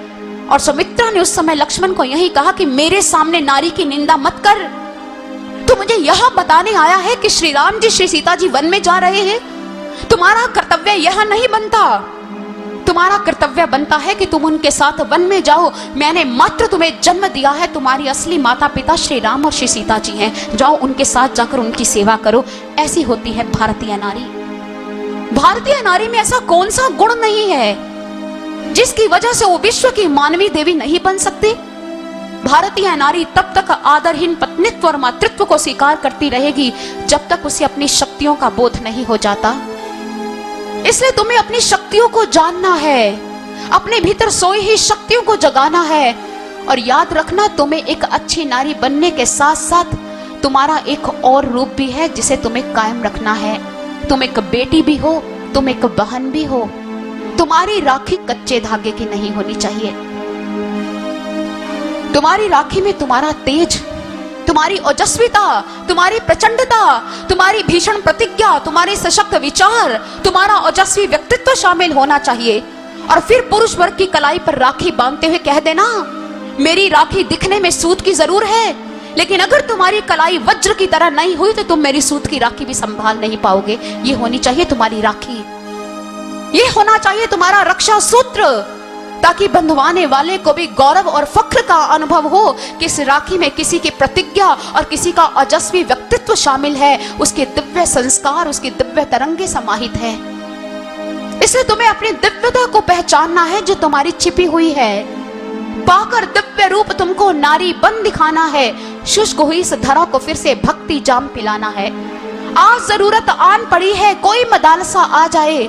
Speaker 2: और सुमित्रा ने उस समय लक्ष्मण को यही कहा कि मेरे सामने नारी की निंदा मत कर। तो मुझे यह बताने आया है कि श्री राम जी श्री सीता जी वन में जा रहे हैं, तुम्हारा कर्तव्य यह नहीं बनता। तुम्हारा कर्तव्य बनता है कि तुम उनके साथ वन में जाओ। मैंने मात्र तुम्हें जन्म दिया है, तुम्हारी असली माता पिता श्री राम और श्री सीता जी हैं। जाओ उनके साथ जाकर उनकी सेवा करो। ऐसी होती है भारतीय नारी। भारतीय नारी में ऐसा कौन सा गुण नहीं है जिसकी वजह से वो विश्व की मानवी देवी नहीं बन सकती? भारतीय नारी तब तक आदरहीन पत्नीत्व और मातृत्व को स्वीकार करती रहेगी जब तक उसे अपनी शक्तियों का बोध नहीं हो जाता। इसलिए तुम्हें अपनी शक्तियों को जानना है, अपने भीतर सोई ही शक्तियों को जगाना है। और याद रखना, तुम्हें एक अच्छी नारी बनने के साथ साथ तुम्हारा एक और रूप भी है जिसे तुम्हें कायम रखना है। तुम एक बेटी भी हो, तुम एक बहन भी हो। तुम्हारी राखी कच्चे धागे की नहीं होनी चाहिए। तुम्हारी राखी में तुम्हारा तेज, तुम्हारी ओजस्विता, तुम्हारी प्रचंडता, तुम्हारी भीषण प्रतिज्ञा, तुम्हारे सशक्त विचार, तुम्हारा ओजस्वी व्यक्तित्व शामिल होना चाहिए। और फिर पुरुष वर्ग की कलाई पर राखी बांधते हुए कह देना, मेरी राखी दिखने में सूत की जरूर है, लेकिन अगर तुम्हारी कलाई वज्र की तरह नहीं हुई तो तुम मेरी सूत की राखी भी संभाल नहीं पाओगे। ये होनी चाहिए तुम्हारी राखी, ये होना चाहिए तुम्हारा रक्षा सूत्र, ताकि बंधवाने वाले को भी गौरव और फख्र का अनुभव हो कि इस राखी में किसी की प्रतिज्ञा और किसी का ओजस्वी व्यक्तित्व शामिल है, उसके दिव्य संस्कार, उसकी दिव्य तरंगे समाहित है। इसलिए तुम्हें अपनी दिव्यता को पहचानना है जो तुम्हारी छिपी हुई है। पाकर दिव्य रूप तुमको नारी बन दिखाना है। शुष्क हुई इस धरा को फिर से भक्ति जाम पिलाना है। आज जरूरत आन पड़ी है, कोई मदालसा आ जाए,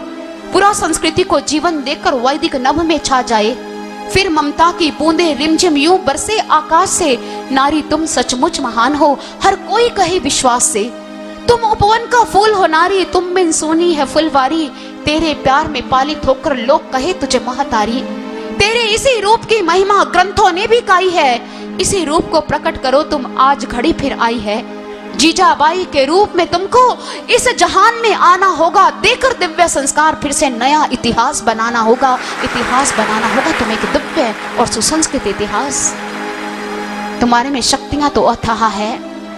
Speaker 2: पूरा संस्कृति को जीवन देकर वैदिक नभ में छा जाए। फिर ममता की बूंदे रिमझिम यूं बरसे आकाश से, नारी तुम सचमुच महान हो, हर कोई कहे विश्वास से। तुम उपवन का फूल हो नारी, तुम बिन सोनी है फुलवारी, तेरे प्यार में पालित होकर लोग कहे तुझे महतारी। तेरे इसी रूप की महिमा ग्रंथों ने भी गाई है, इसी रूप को प्रकट करो तुम, आज घड़ी फिर आई है। जीजाबाई के रूप में तुमको इस जहान में आना होगा, देकर दिव्य संस्कार फिर से नया इतिहास बनाना होगा। इतिहास बनाना होगा तुम एक दिव्य और सुसंस्कृत इतिहास। तुम्हारे में शक्तियां तो अथाह है,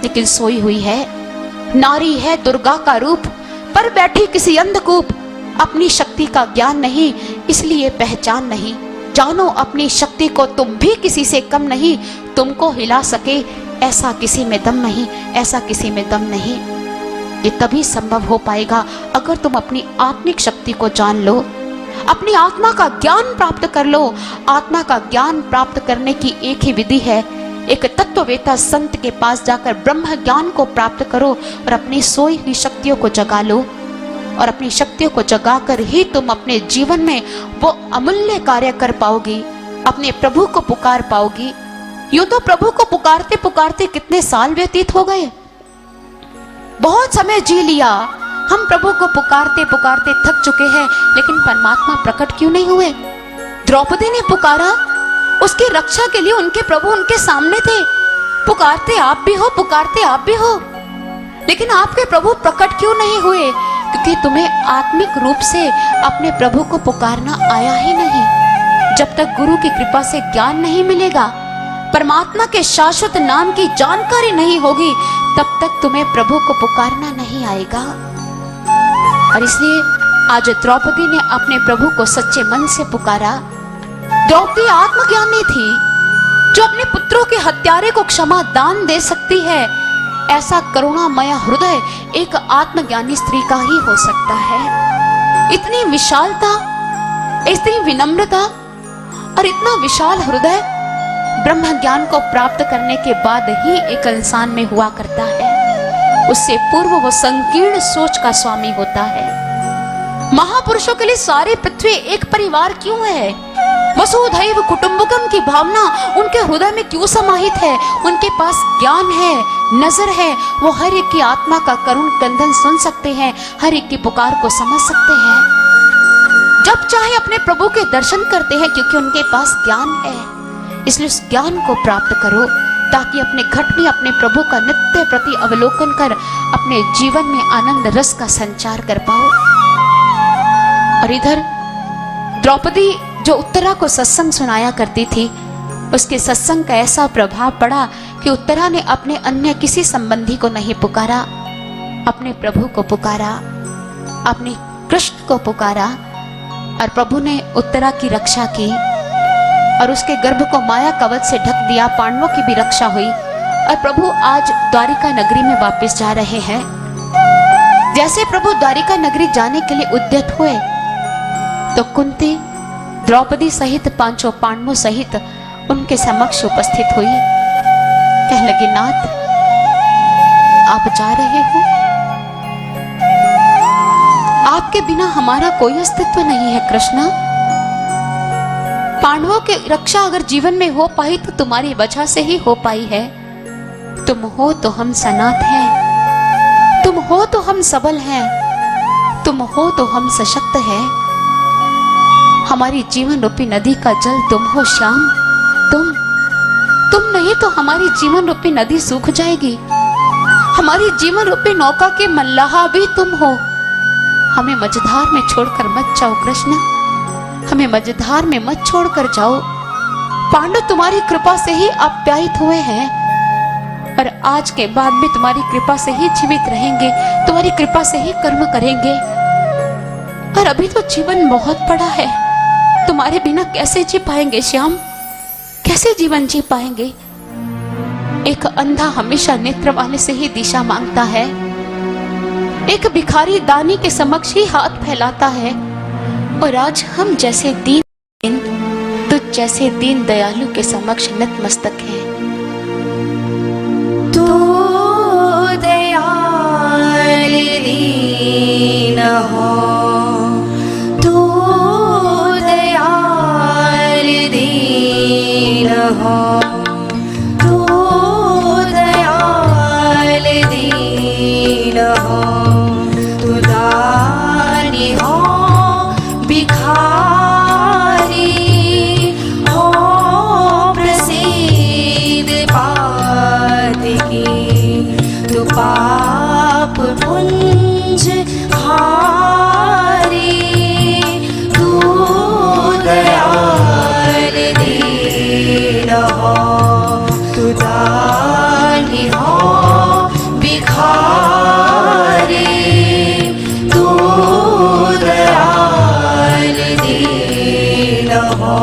Speaker 2: लेकिन सोई हुई है। नारी है दुर्गा का रूप, पर बैठी किसी अंधकूप। अपनी शक्ति का ज्ञान नहीं, इसलिए पहचान नहीं। जानो अपनी शक्ति को, तुम भी किसी से कम नहीं। तुमको हिला सके ऐसा किसी में दम नहीं, ऐसा किसी में दम नहीं। ये तभी संभव हो पाएगा अगर तुम अपनी आत्मिक शक्ति को जान लो, अपनी आत्मा का ज्ञान प्राप्त कर लो। आत्मा का ज्ञान प्राप्त करने की एक ही विधि है, एक तत्ववेता संत के पास जाकर ब्रह्म ज्ञान को प्राप्त करो और अपनी सोई हुई शक्तियों को जगा लो। और अपनी शक्तियों को जगाकर ही तुम अपने जीवन में वो अमूल्य कार्य कर पाओगी, अपने प्रभु को पुकार पाओगी। यूं तो प्रभु को पुकारते पुकारते कितने साल व्यतीत हो गए, बहुत समय जी लिया। हम प्रभु को पुकारते पुकारते थक चुके हैं, लेकिन परमात्मा प्रकट क्यों नहीं हुए? द्रौपदी ने पुकारा, उसकी रक्षा के लिए उनके प्रभु उनके सामने थे। पुकारते आप भी हो, पुकारते आप भी हो, लेकिन आपके प्रभु प्रकट क्यों नहीं हुए? क्योंकि तुम्हें आत्मिक रूप से अपने प्रभु को पुकारना आया ही नहीं। जब तक गुरु की कृपा से ज्ञान नहीं मिलेगा, परमात्मा के शाश्वत नाम की जानकारी नहीं होगी, तब तक तुम्हें प्रभु को पुकारना नहीं आएगा। और इसलिए आज द्रौपदी ने अपने प्रभु को सच्चे मन से पुकारा। द्रौपदी आत्मज्ञानी थी, जो अपने पुत्रों के हत्यारे को क्षमा दान दे सकती है। ऐसा करुणामय हृदय एक आत्मज्ञानी स्त्री का ही हो सकता है। इतनी विशालता, इतनी विनम्रता और इतना विशाल हृदय ब्रह्म ज्ञान को प्राप्त करने के बाद ही एक इंसान में हुआ करता है। उससे पूर्व वो संकीर्ण सोच का स्वामी होता है। महापुरुषों के लिए सारी पृथ्वी एक परिवार क्यों है? वसुधैव कुटुंबकम की भावना उनके हृदय में क्यों समाहित है? उनके पास ज्ञान है, नजर है, वो हर एक की आत्मा का करुण क्रंदन सुन सकते हैं, हर एक की पुकार को समझ सकते हैं। जब चाहे अपने प्रभु के दर्शन करते हैं, क्योंकि उनके पास ज्ञान है। इसलिए उस ज्ञान को प्राप्त करो, ताकि अपने घट में अपने प्रभु का नित्य प्रति अवलोकन कर अपने जीवन में आनंद रस का संचार कर पाओ। और इधर द्रौपदी जो उत्तरा को सत्संग सुनाया करती थी, उसके सत्संग का ऐसा प्रभाव पड़ा कि उत्तरा ने अपने अन्य किसी संबंधी को नहीं पुकारा, अपने प्रभु को पुकारा, अपने कृष्ण को पुकारा। और प्रभु ने उत्तरा की रक्षा की और उसके गर्भ को माया कवच से ढक दिया। पांडवों की भी रक्षा हुई। और प्रभु आज द्वारिका नगरी में वापस जा रहे हैं। जैसे प्रभु द्वारिका नगरी जाने के लिए उद्यत हुए, तो कुंती द्रौपदी सहित पांचों पांडवों सहित उनके समक्ष उपस्थित हुई। कहने लगी, नाथ आप जा रहे हो? आपके बिना हमारा कोई अस्तित्व नहीं है कृष्णा। पांडवों की रक्षा अगर जीवन में हो पाई तो तुम्हारी वजह से ही हो पाई है। तुम हो तो हम सनाथ हैं, तुम हो तो हम सबल हैं, तुम हो तो हम सशक्त हैं। हमारी जीवन रूपी नदी का जल तुम हो श्याम। तुम नहीं तो हमारी जीवन रूपी नदी सूख जाएगी। हमारी जीवन रूपी नौका के मल्लाहा भी तुम हो। हमें मझधार में छोड़कर मत जाओ कृष्ण, हमें मझधार में मत छोड़कर जाओ। पांडव तुम्हारी कृपा से ही आप्यायित हुए हैं और आज के बाद भी तुम्हारी कृपा से ही जीवित रहेंगे, तुम्हारी कृपा से ही कर्म करेंगे। और अभी तो जीवन बहुत बड़ा है, तुम्हारे बिना कैसे जी पाएंगे श्याम, कैसे जीवन जी पाएंगे। एक अंधा हमेशा नेत्र वाले से ही दिशा मांगता है, एक भिखारी दानी के समक्ष ही हाथ फैलाता है। और आज हम जैसे दीन तुझ जैसे दीन दयालु के समक्ष नतमस्तक हैं।
Speaker 4: तू दयाल दीन हो, तू दयाल दीन हो, तू दयाल दीन हो, तू दानी हो भिखारी हो, प्रसिद्ध पात की तू पाप पुंज हारी, तू दयाल दीन हो, तू दानी हो भिखारी, तू दयाल दीन हो।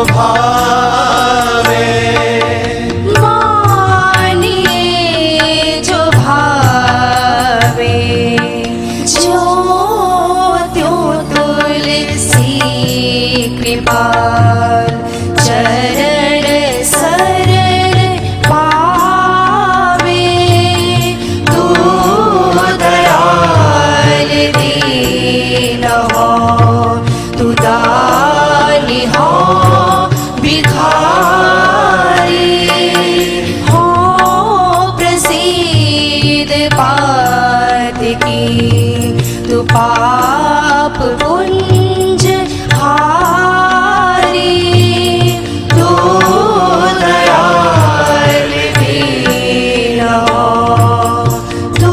Speaker 3: भावे
Speaker 4: मानिए कृपाल चरण शरण पावे तू दयाल दीन हो तू दानी हो भिखारी हो प्रसिद्ध पात की तू पाप पुंज हारी तू दयाल दीन हो तू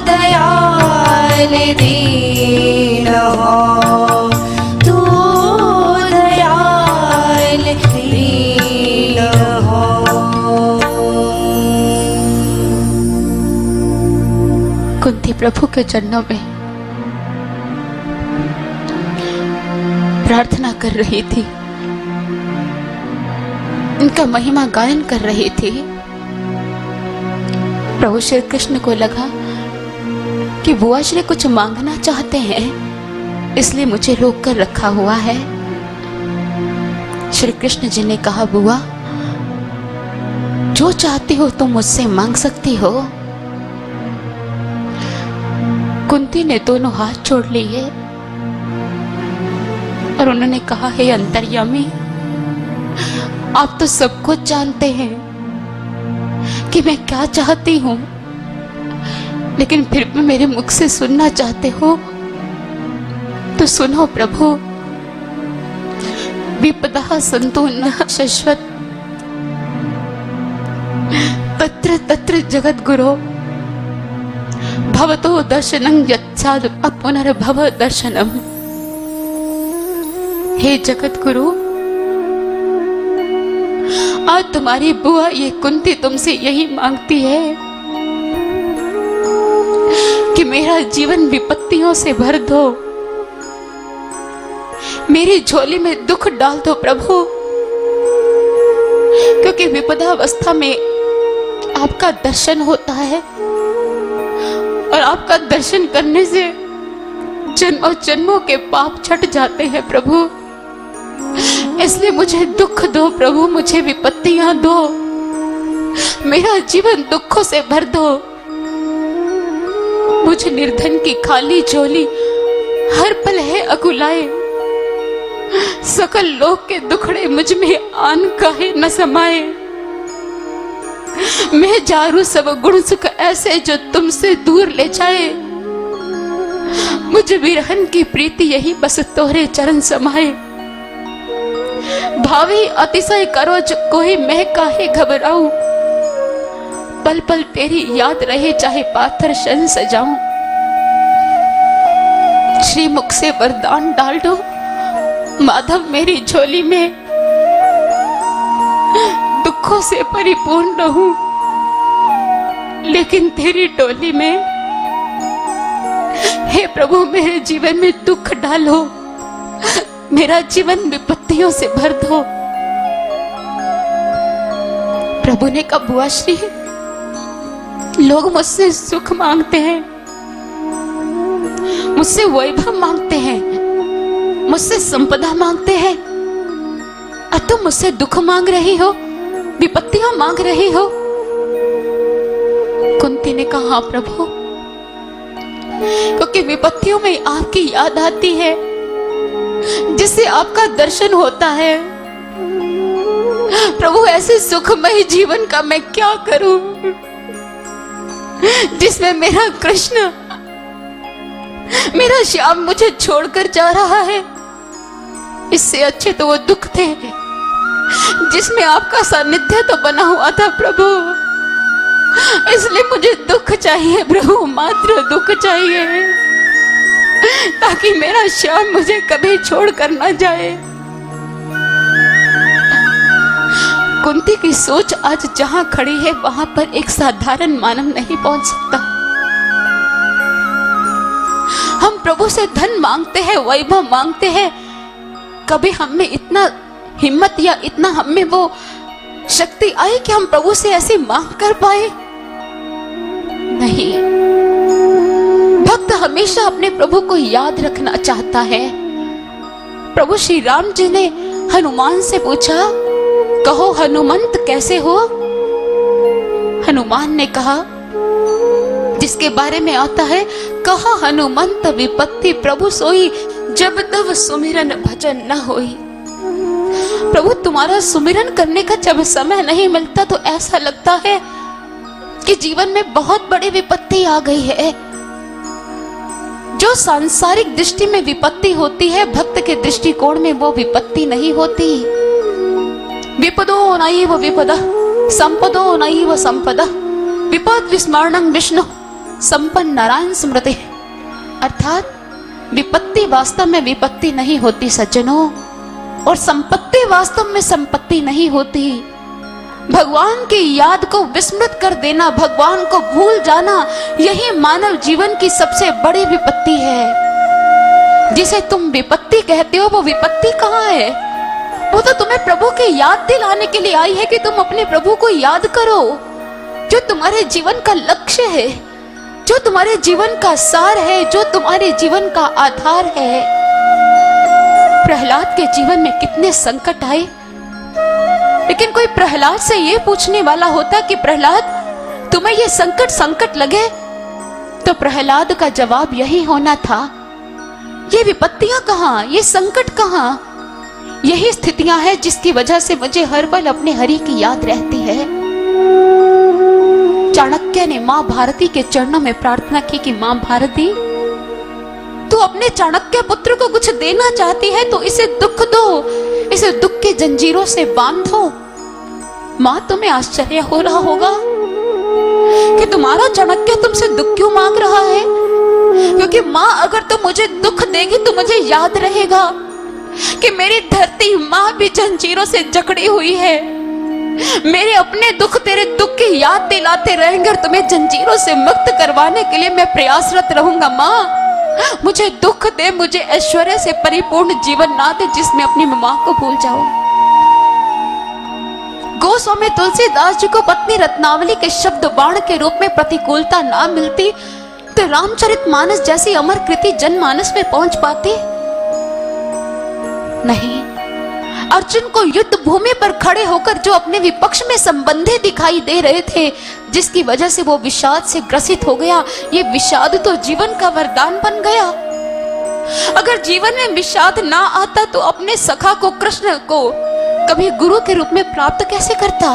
Speaker 4: दयाल दीन हो तू दयाल दीन हो।
Speaker 2: कुंती प्रभु के चरणों में प्रार्थना कर रही थी, उनका महिमा गायन कर रही थी। प्रभु श्री कृष्ण को लगा कि बुआ श्री कुछ मांगना चाहते हैं, इसलिए मुझे रोक कर रखा हुआ है। श्री कृष्ण जी ने कहा, बुआ जो चाहती हो तुम मुझसे मांग सकती हो। कुंती ने दोनों हाथ जोड़ लिए और उन्होंने कहा, हे अंतर्यामी, आप तो सब कुछ जानते हैं कि मैं क्या चाहती हूं, लेकिन फिर भी मेरे मुख से सुनना चाहते हो तो सुनो प्रभु। विपदा सन्तु न शश्वत तत्र तत्र जगत गुरो भवतो दर्शनं यच्छाद पुनर्भव दर्शनम। हे जगत गुरु, आज तुम्हारी बुआ ये कुंती तुमसे यही मांगती है कि मेरा जीवन विपत्तियों से भर दो, मेरी झोली में दुख डाल दो प्रभु, क्योंकि विपदावस्था में आपका दर्शन होता है और आपका दर्शन करने से जन्मों जन्मों के पाप छट जाते हैं प्रभु। इसलिए मुझे दुख दो प्रभु, मुझे विपत्तियां दो, मेरा जीवन दुखों से भर दो। मुझे निर्धन की खाली झोली हर पल है अकुलाए, सकल लोक के दुखड़े मुझ में आन काहे न समाए। मैं जारू सब गुण सुख ऐसे जो तुमसे दूर ले जाए, मुझे विरहन की प्रीति यही बस तोहरे चरण समाए। भावी अतिशय करो जो कोई मैं काहे घबराऊं, पल पल तेरी याद रहे चाहे पाथर शन सजाऊं। श्री मुख से वरदान डाल दो माधव, मेरी झोली में दुखों से परिपूर्ण रहूं, लेकिन तेरी टोली में हे प्रभु मेरे जीवन में दुख डालो, मेरा जीवन विपत्तियों से भर दो। प्रभु ने कहा, बुआ श्री, लोग मुझसे सुख मांगते हैं, मुझसे वैभव मांगते हैं, मुझसे संपदा मांगते हैं, और तुम मुझसे दुख मांग रही हो, विपत्तियां मांग रही हो। कुंती ने कहा, हाँ प्रभु, क्योंकि विपत्तियों में आपकी याद आती है, जिससे आपका दर्शन होता है। प्रभु ऐसे सुखमय जीवन का मैं क्या करूं जिसमें मेरा कृष्ण, मेरा श्याम मुझे छोड़कर जा रहा है। इससे अच्छे तो वो दुख थे जिसमें आपका सानिध्य तो बना हुआ था प्रभु। इसलिए मुझे दुख चाहिए प्रभु, मात्र दुख चाहिए, ताकि मेरा श्याम मुझे कभी छोड़कर न जाए। कुंती की सोच आज जहां खड़ी है वहां पर एक साधारण मानव नहीं पहुंच सकता। हम प्रभु से धन मांगते हैं, वैभव मांगते हैं, कभी हम में इतना हिम्मत या इतना हम में वो शक्ति आई कि हम प्रभु से ऐसे मांग कर पाए? नहीं। भक्त हमेशा अपने प्रभु को याद रखना चाहता है, प्रभु श्री राम जी ने हनुमान से पूछा, कहो हनुमंत कैसे हो? हनुमान ने कहा, जिसके बारे में आता है, कहा हनुमंत विपत्ति प्रभु सोई, जब तब सुमिरन भजन न होई। प्रभु तुम्हारा सुमिरन करने का जब समय नहीं मिलता तो ऐसा लगता है कि जीवन में बहुत बड़ी विपत्ति आ गई है। जो सांसारिक दृष्टि में विपत्ति होती है, भक्त के दृष्टिकोण में वो विपत्ति नहीं होती। विपदो नैव विपदा, संपदो नैव संपदा, विपद विस्मरणं विष्णु संपन्न नारायण स्मृति। अर्थात विपत्ति वास्तव में विपत्ति नहीं होती सज्जनों, और संपत्ति वास्तव में संपत्ति नहीं होती। भगवान की याद को विस्मृत कर देना, भगवान को भूल जाना, यही मानव जीवन की सबसे बड़ी विपत्ति है। जिसे तुम विपत्ति कहते हो वो विपत्ति कहाँ है? वो तो तुम्हें प्रभु की याद दिलाने के लिए आई है कि तुम अपने प्रभु को याद करो, जो तुम्हारे जीवन का लक्ष्य है, जो तुम्हारे जीवन का सार है, जो तुम्हारे जीवन का आधार है। प्रहलाद के जीवन में कितने संकट आए, लेकिन कोई प्रहलाद से ये पूछने वाला होता कि प्रहलाद तुम्हें ये संकट लगे, तो प्रहलाद का जवाब यही होना था, ये विपत्तियां कहाँ, ये संकट कहाँ? यही स्थितियां हैं जिसकी वजह से मुझे हर पल अपने हरि की याद रहती है। चाणक्य ने मां भारती के चरणों में प्रार्थना की कि मां भारती, तू अपने चाणक्य पुत्र को कुछ देना चाहती है तो इसे दुख दो, इसे दुख की जंजीरों से बांधो। मां, तुम्हें आश्चर्य हो रहा होगा कि तुम्हारा चाणक्य तुमसे दुख क्यों मांग रहा है, क्योंकि मां अगर तुम मुझे दुख देगी तो मुझे याद रहेगा कि मेरी धरती मां भी जंजीरों से जकड़ी हुई है। मेरे अपने दुख तेरे दुख की याद दिलाते रहेंगे और तुम्हें जंजीरों से मुक्त करवाने के लिए मैं प्रयासरत रहूंगा। मां, मुझे दुख दे, मुझे ऐश्वर्य से परिपूर्ण जीवन ना दे जिसमें अपनी मां को भूल जाओ। गोस्वामी तुलसीदास जी को पत्नी रत्नावली के शब्द बाण के रूप में प्रतिकूलता ना मिलती तो रामचरितमानस जैसी अमर कृति जनमानस में पहुंच पाती नहीं। अर्जुन को युद्ध भूमि पर खड़े होकर जो अपने विपक्ष में संबंधी दिखाई दे रहे थे, जिसकी वजह से वो विषाद से ग्रसित हो गया, ये विषाद तो जीवन का वरदान बन गया। अगर जीवन में विषाद ना आता तो अपने सखा को, कृष्ण को कभी गुरु के रूप में प्राप्त कैसे करता,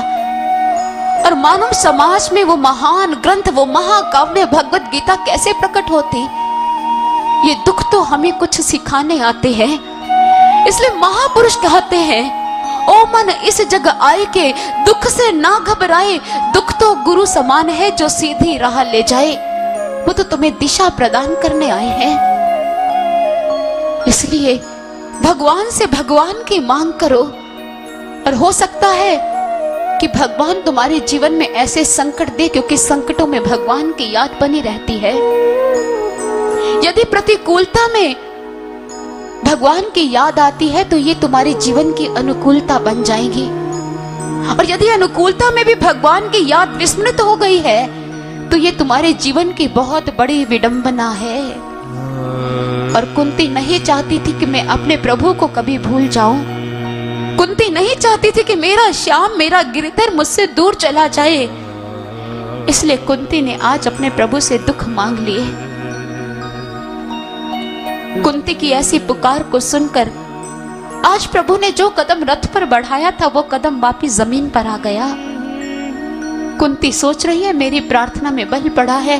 Speaker 2: और मानव समाज में वो महान ग्रंथ, वो महाकाव्य भगवत गीता कैसे प्रकट होती। ये दुख तो हमें कुछ सिखाने आते हैं, इसलिए महापुरुष कहते हैं, ओ मन इस जग आए के दुख से ना घबराए, दुख तो गुरु समान है जो सीधी राह ले जाए। वो तो तुम्हें दिशा प्रदान करने आए हैं। इसलिए भगवान से भगवान की मांग करो, और हो सकता है कि भगवान तुम्हारे जीवन में ऐसे संकट दे, क्योंकि संकटों में भगवान की याद बनी रहती है। यदि प्रतिकूलता में भगवान की याद आती है तो ये तुम्हारे जीवन की अनुकूलता बन जाएगी, और यदि अनुकूलता में भी भगवान की याद विस्मृत हो गई है तो ये तुम्हारे जीवन की बहुत बड़ी विडंबना है। और कुंती नहीं चाहती थी कि मैं अपने प्रभु को कभी भूल जाऊं। कुंती नहीं चाहती थी कि मेरा श्याम, मेरा गिरधर मुझसे दूर चला जाए। इसलिए कुंती ने आज अपने प्रभु से दुख मांग लिए। कुंती की ऐसी पुकार को सुनकर आज प्रभु ने जो कदम रथ पर बढ़ाया था वो कदम वापिस जमीन पर आ गया। कुंती सोच रही है मेरी प्रार्थना में बल पड़ा है,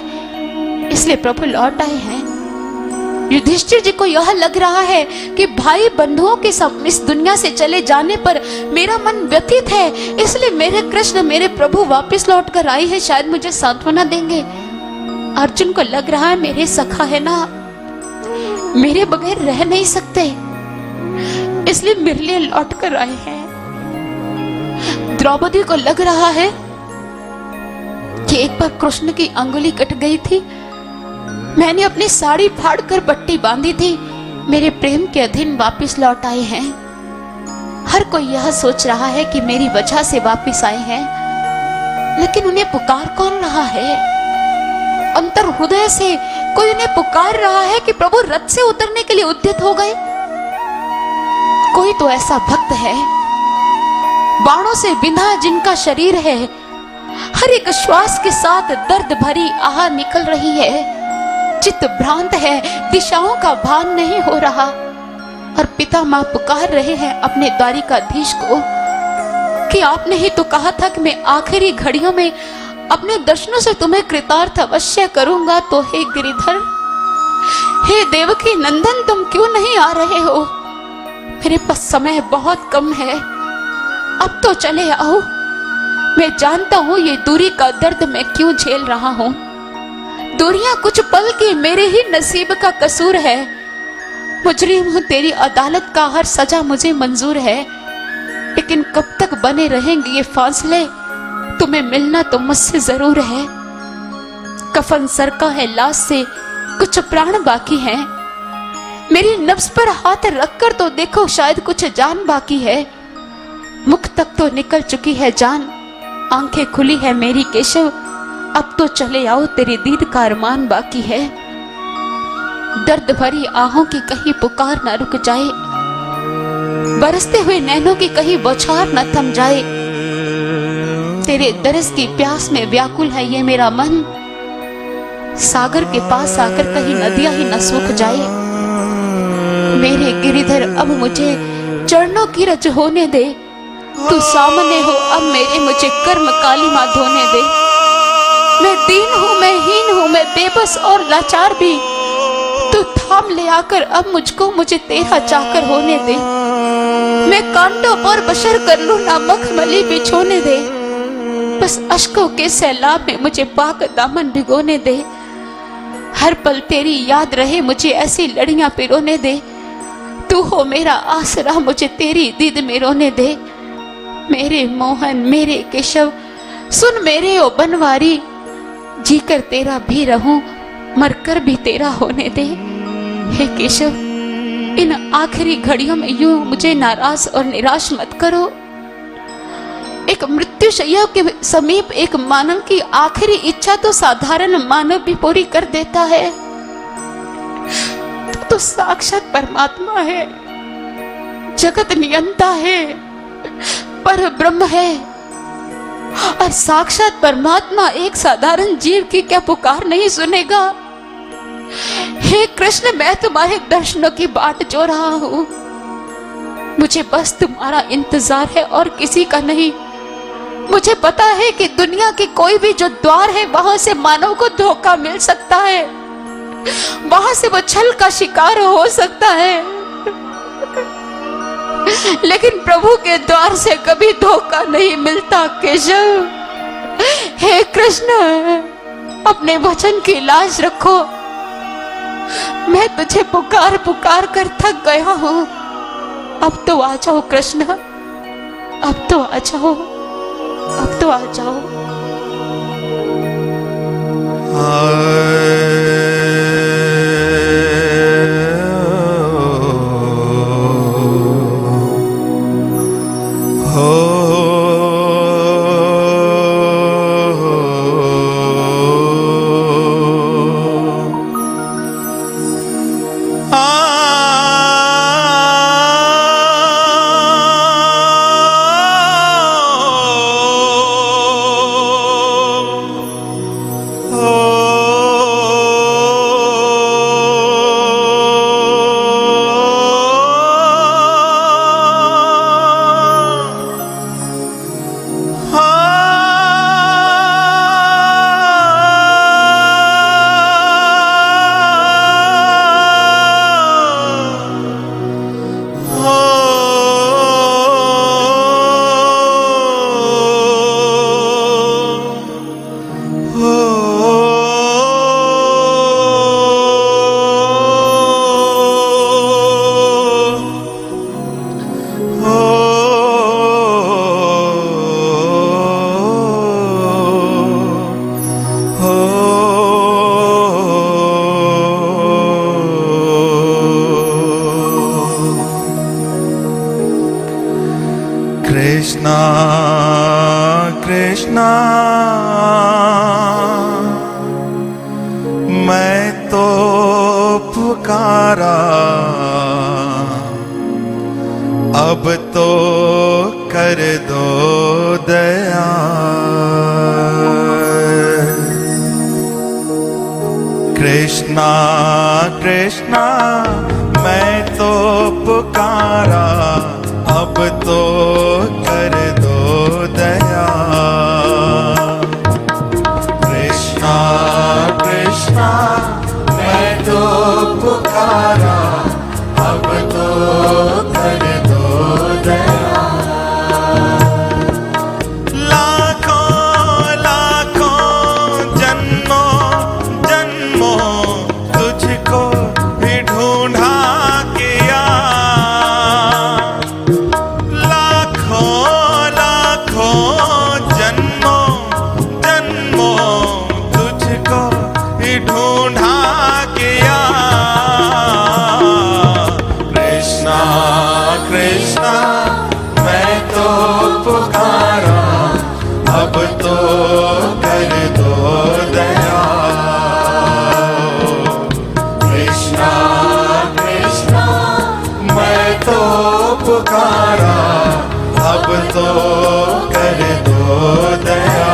Speaker 2: इसलिए प्रभु लौट आए हैं। युधिष्ठिर जी को यह लग रहा है कि भाई बंधुओं के सब इस दुनिया से चले जाने पर मेरा मन व्यथित है, इसलिए मेरे कृष्ण, मेरे प्रभु वापस लौट कर आए हैं, शायद मुझे सांत्वना देंगे। अर्जुन को लग रहा है मेरे सखा है ना, मेरे बगैर रह नहीं सकते, इसलिए मेरे लिए लौट कर आए हैं। द्रौपदी को लग रहा है कि एक बार कृष्ण की अंगुली कट गई थी, मैंने अपनी साड़ी फाड़ कर पट्टी बांधी थी, मेरे प्रेम के अधीन वापस लौट आए हैं। हर कोई यह सोच रहा है कि मेरी वजह से वापस आए हैं, लेकिन उन्हें पुकार कौन रहा है? अंतर हृदय से कोई उन्हें पुकार रहा है कि प्रभु रथ से उतरने के लिए उद्यत हो गए। कोई तो ऐसा भक्त है, बाणों से बिंधा जिनका शरीर है, हर एक श्वास के साथ दर्द भरी आह निकल रही है, चित्त भ्रांत है, दिशाओं का भान नहीं हो रहा, और पिता माँ पुकार रहे हैं अपने द्वारिकाधीश को कि आपने ही तो कहा था कि मैं आखिरी घड़ियों में अपने दर्शनों से तुम्हें कृतार्थ अवश्य करूंगा। तो हे गिरिधर, हे देवकी नंदन, तुम क्यों नहीं आ रहे हो? मेरे पास समय बहुत कम है, अब तो चले आओ। मैं जानता हूं ये दूरी का दर्द मैं क्यों झेल रहा हूं। दूरियां कुछ पल की मेरे ही नसीब का कसूर है। मुजरिम हूं, तेरी अदालत का हर सजा मुझे मंजूर है, लेकिन कब तक बने रहेंगे ये फासले? तुम्हें मिलना तो मुझसे जरूर है। कफन सर का है लाश से, कुछ प्राण बाकी है। मेरी नब्ज पर हाथ रखकर तो देखो, शायद कुछ जान बाकी है। मुख तक तो निकल चुकी है जान, आंखें खुली है मेरी केशव। अब तो चले आओ, तेरे दीद का अरमान बाकी है। दर्द भरी आहों की कहीं पुकार न रुक जाए, बरसते हुए नैनों की कहीं बौछार न थम जाए। तेरे दरस की प्यास में व्याकुल है ये मेरा मन, सागर के पास आकर कहीं नदियां ही न सूख जाए। मेरे गिरिधर, अब मुझे चरणों की रज होने दे। तू सामने हो अब मेरे, मुझे कर्म कालिमा धोने दे। मैं दीन हूँ, मैं हीन हूँ, मैं बेबस और लाचार भी। तू थाम ले आकर अब मुझको, मुझे तेरा चाकर होने दे। मैं कांटों पर बशर कर लूं ना, मखमली बिछोने दे। बस अश्कों के सैलाब में मुझे पाक दामन भिगोने दे। हर पल तेरी याद रहे, मुझे ऐसी लड़ियां पिरोने दे। तू हो मेरा आसरा, मुझे तेरी दीद में रोने दे। मेरे मोहन, मेरे केशव, सुन मेरे ओ बनवारी, जीकर तेरा भी रहूं, मरकर भी तेरा होने दे। हे केशव, इन आखिरी घड़ियों में यूं मुझे नाराज और निराश मत करो। एक मृत्युशैया के समीप एक मानव की आखिरी इच्छा तो साधारण मानव भी पूरी कर देता है। तो साक्षात परमात्मा है, जगत नियंता है, पर ब्रह्म है। और साक्षात परमात्मा एक साधारण जीव की क्या पुकार नहीं सुनेगा? हे कृष्ण, मैं तुम्हारे दर्शनों की बाट जो रहा हूं। मुझे बस तुम्हारा इंतजार है और किसी का नहीं। मुझे पता है कि दुनिया के कोई भी जो द्वार है, वहां से मानव को धोखा मिल सकता है, वहां से वो छल का शिकार हो सकता है, लेकिन प्रभु के द्वार से कभी धोखा नहीं मिलता। केशव, हे कृष्ण, अपने वचन की लाज रखो। मैं तुझे पुकार पुकार कर थक गया हूं। अब तो आ जाओ कृष्ण, अब तो आ जाओ, अब तो आ जाओ।
Speaker 3: कृष्णा कृष्णा, मैं तो पुकारा अब तो कर दो दया। कृष्णा कृष्णा मैं तो पुकारा, अब तो कर दो दया। कृष्णा कृष्णा मैं तो पुकारा, अब तो कर दो दया। लाखों लाखों जन्मों जन्मों तुझको भी ढूंढा किया। लाखों लाखों जन्मों जन्मों तुझको भी ढूंढा किया। कृष्णा कृष्णा मैं तो पुकारा, अब तो कर दो दया। कृष्णा कृष्णा मैं तो पुकारा, अब तो कर दो दया।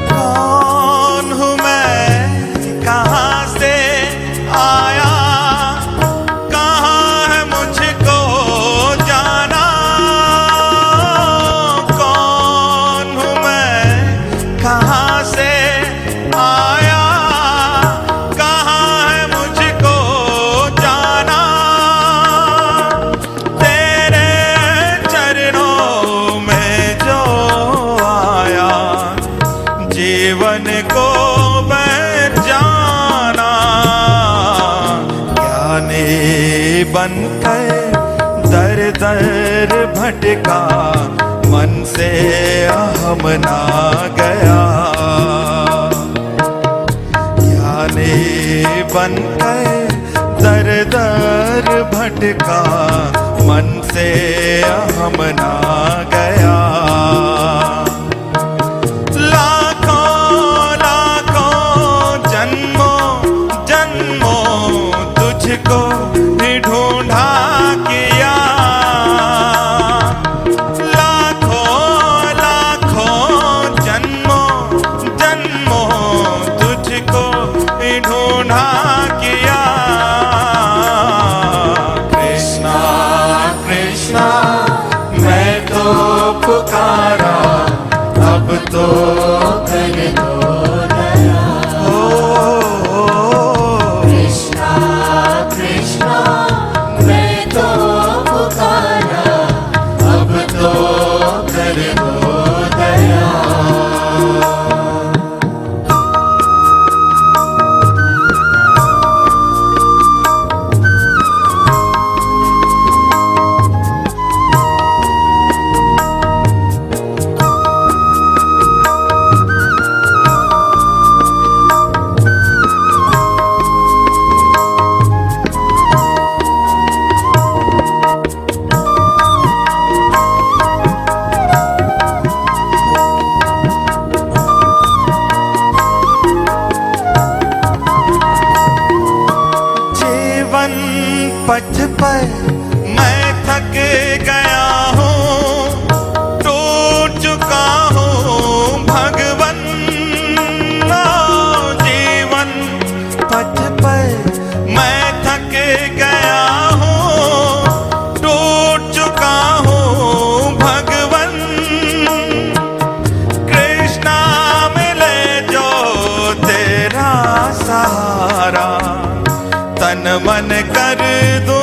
Speaker 3: कौन हूँ मैं, कहाँ से आया, कहाँ है मुझको जाना। कौन हूँ मैं, कहाँ से आया, कहाँ है मुझको जाना। तेरे चरणों में जो आया, जीवन को मैं जाना। ज्ञानी बनकर दर दर भटका, मन से अहम ना गया। ज्ञानी बनकर दर दर भटका, मन से अहम ना गया। लाखों लाखों जन्मों जन्मों तुझको भी ढूंढा किया। लाखों लाखों जन्मों जन्मों तुझको भी ढूंढा किया। कृष्णा कृष्णा मैं तो पुकारा, अब तो कर दो दया। कृष्णा कृष्णा मैं तो पुकारा, अब तो कर दो दया। पथ पर मैं थक गया हूँ, टूट चुका हूँ भगवन। जीवन पथ पर मैं थक गया हूँ, टूट चुका हूँ भगवन। कृष्णा मिले जो तेरा सहारा, तन मन कर दूं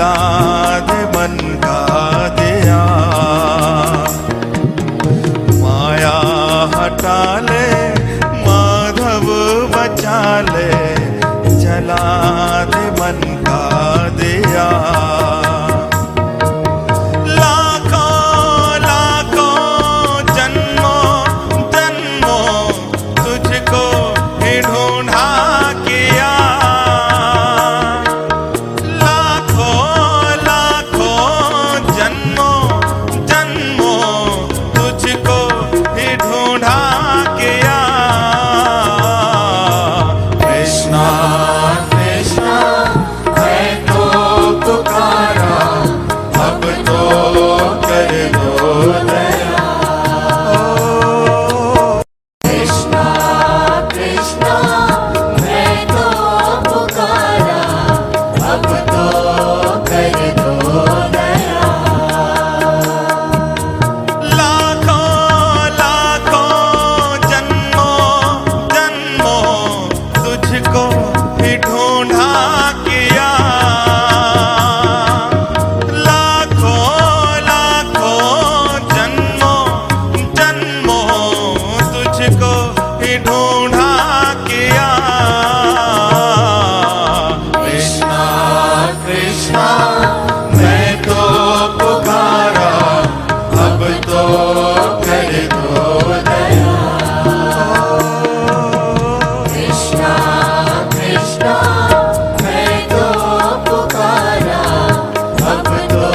Speaker 3: जला दे मन का दिया, माया हटा ले माधव बचा ले, जला दे मन का दिया। लाखों लाखों जन्मों जन्मों तुझको ही ढूंढा किया, लाखों लाखों जन्मों जन्मों तुझको ही ढूंढा किया। कृष्णा कृष्णा मैं तो पुकारा, अब तो कर दो दया।
Speaker 4: कृष्णा कृष्णा मैं तो पुकारा, अब तो कर दो दया।
Speaker 3: लाखों लाखों जन्मों जन्मों तुझको ही ढूंढा किया, लाखों लाखों जन्मों जन्मों तुझको ही ढूंढा किया। कृष्णा कृष्णा मैं तो पुकारा, अब तो कर दो दया।
Speaker 4: कृष्णा कृष्णा मैं तो पुकारा, अब तो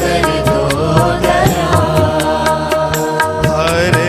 Speaker 4: कर दो दया।
Speaker 3: हरे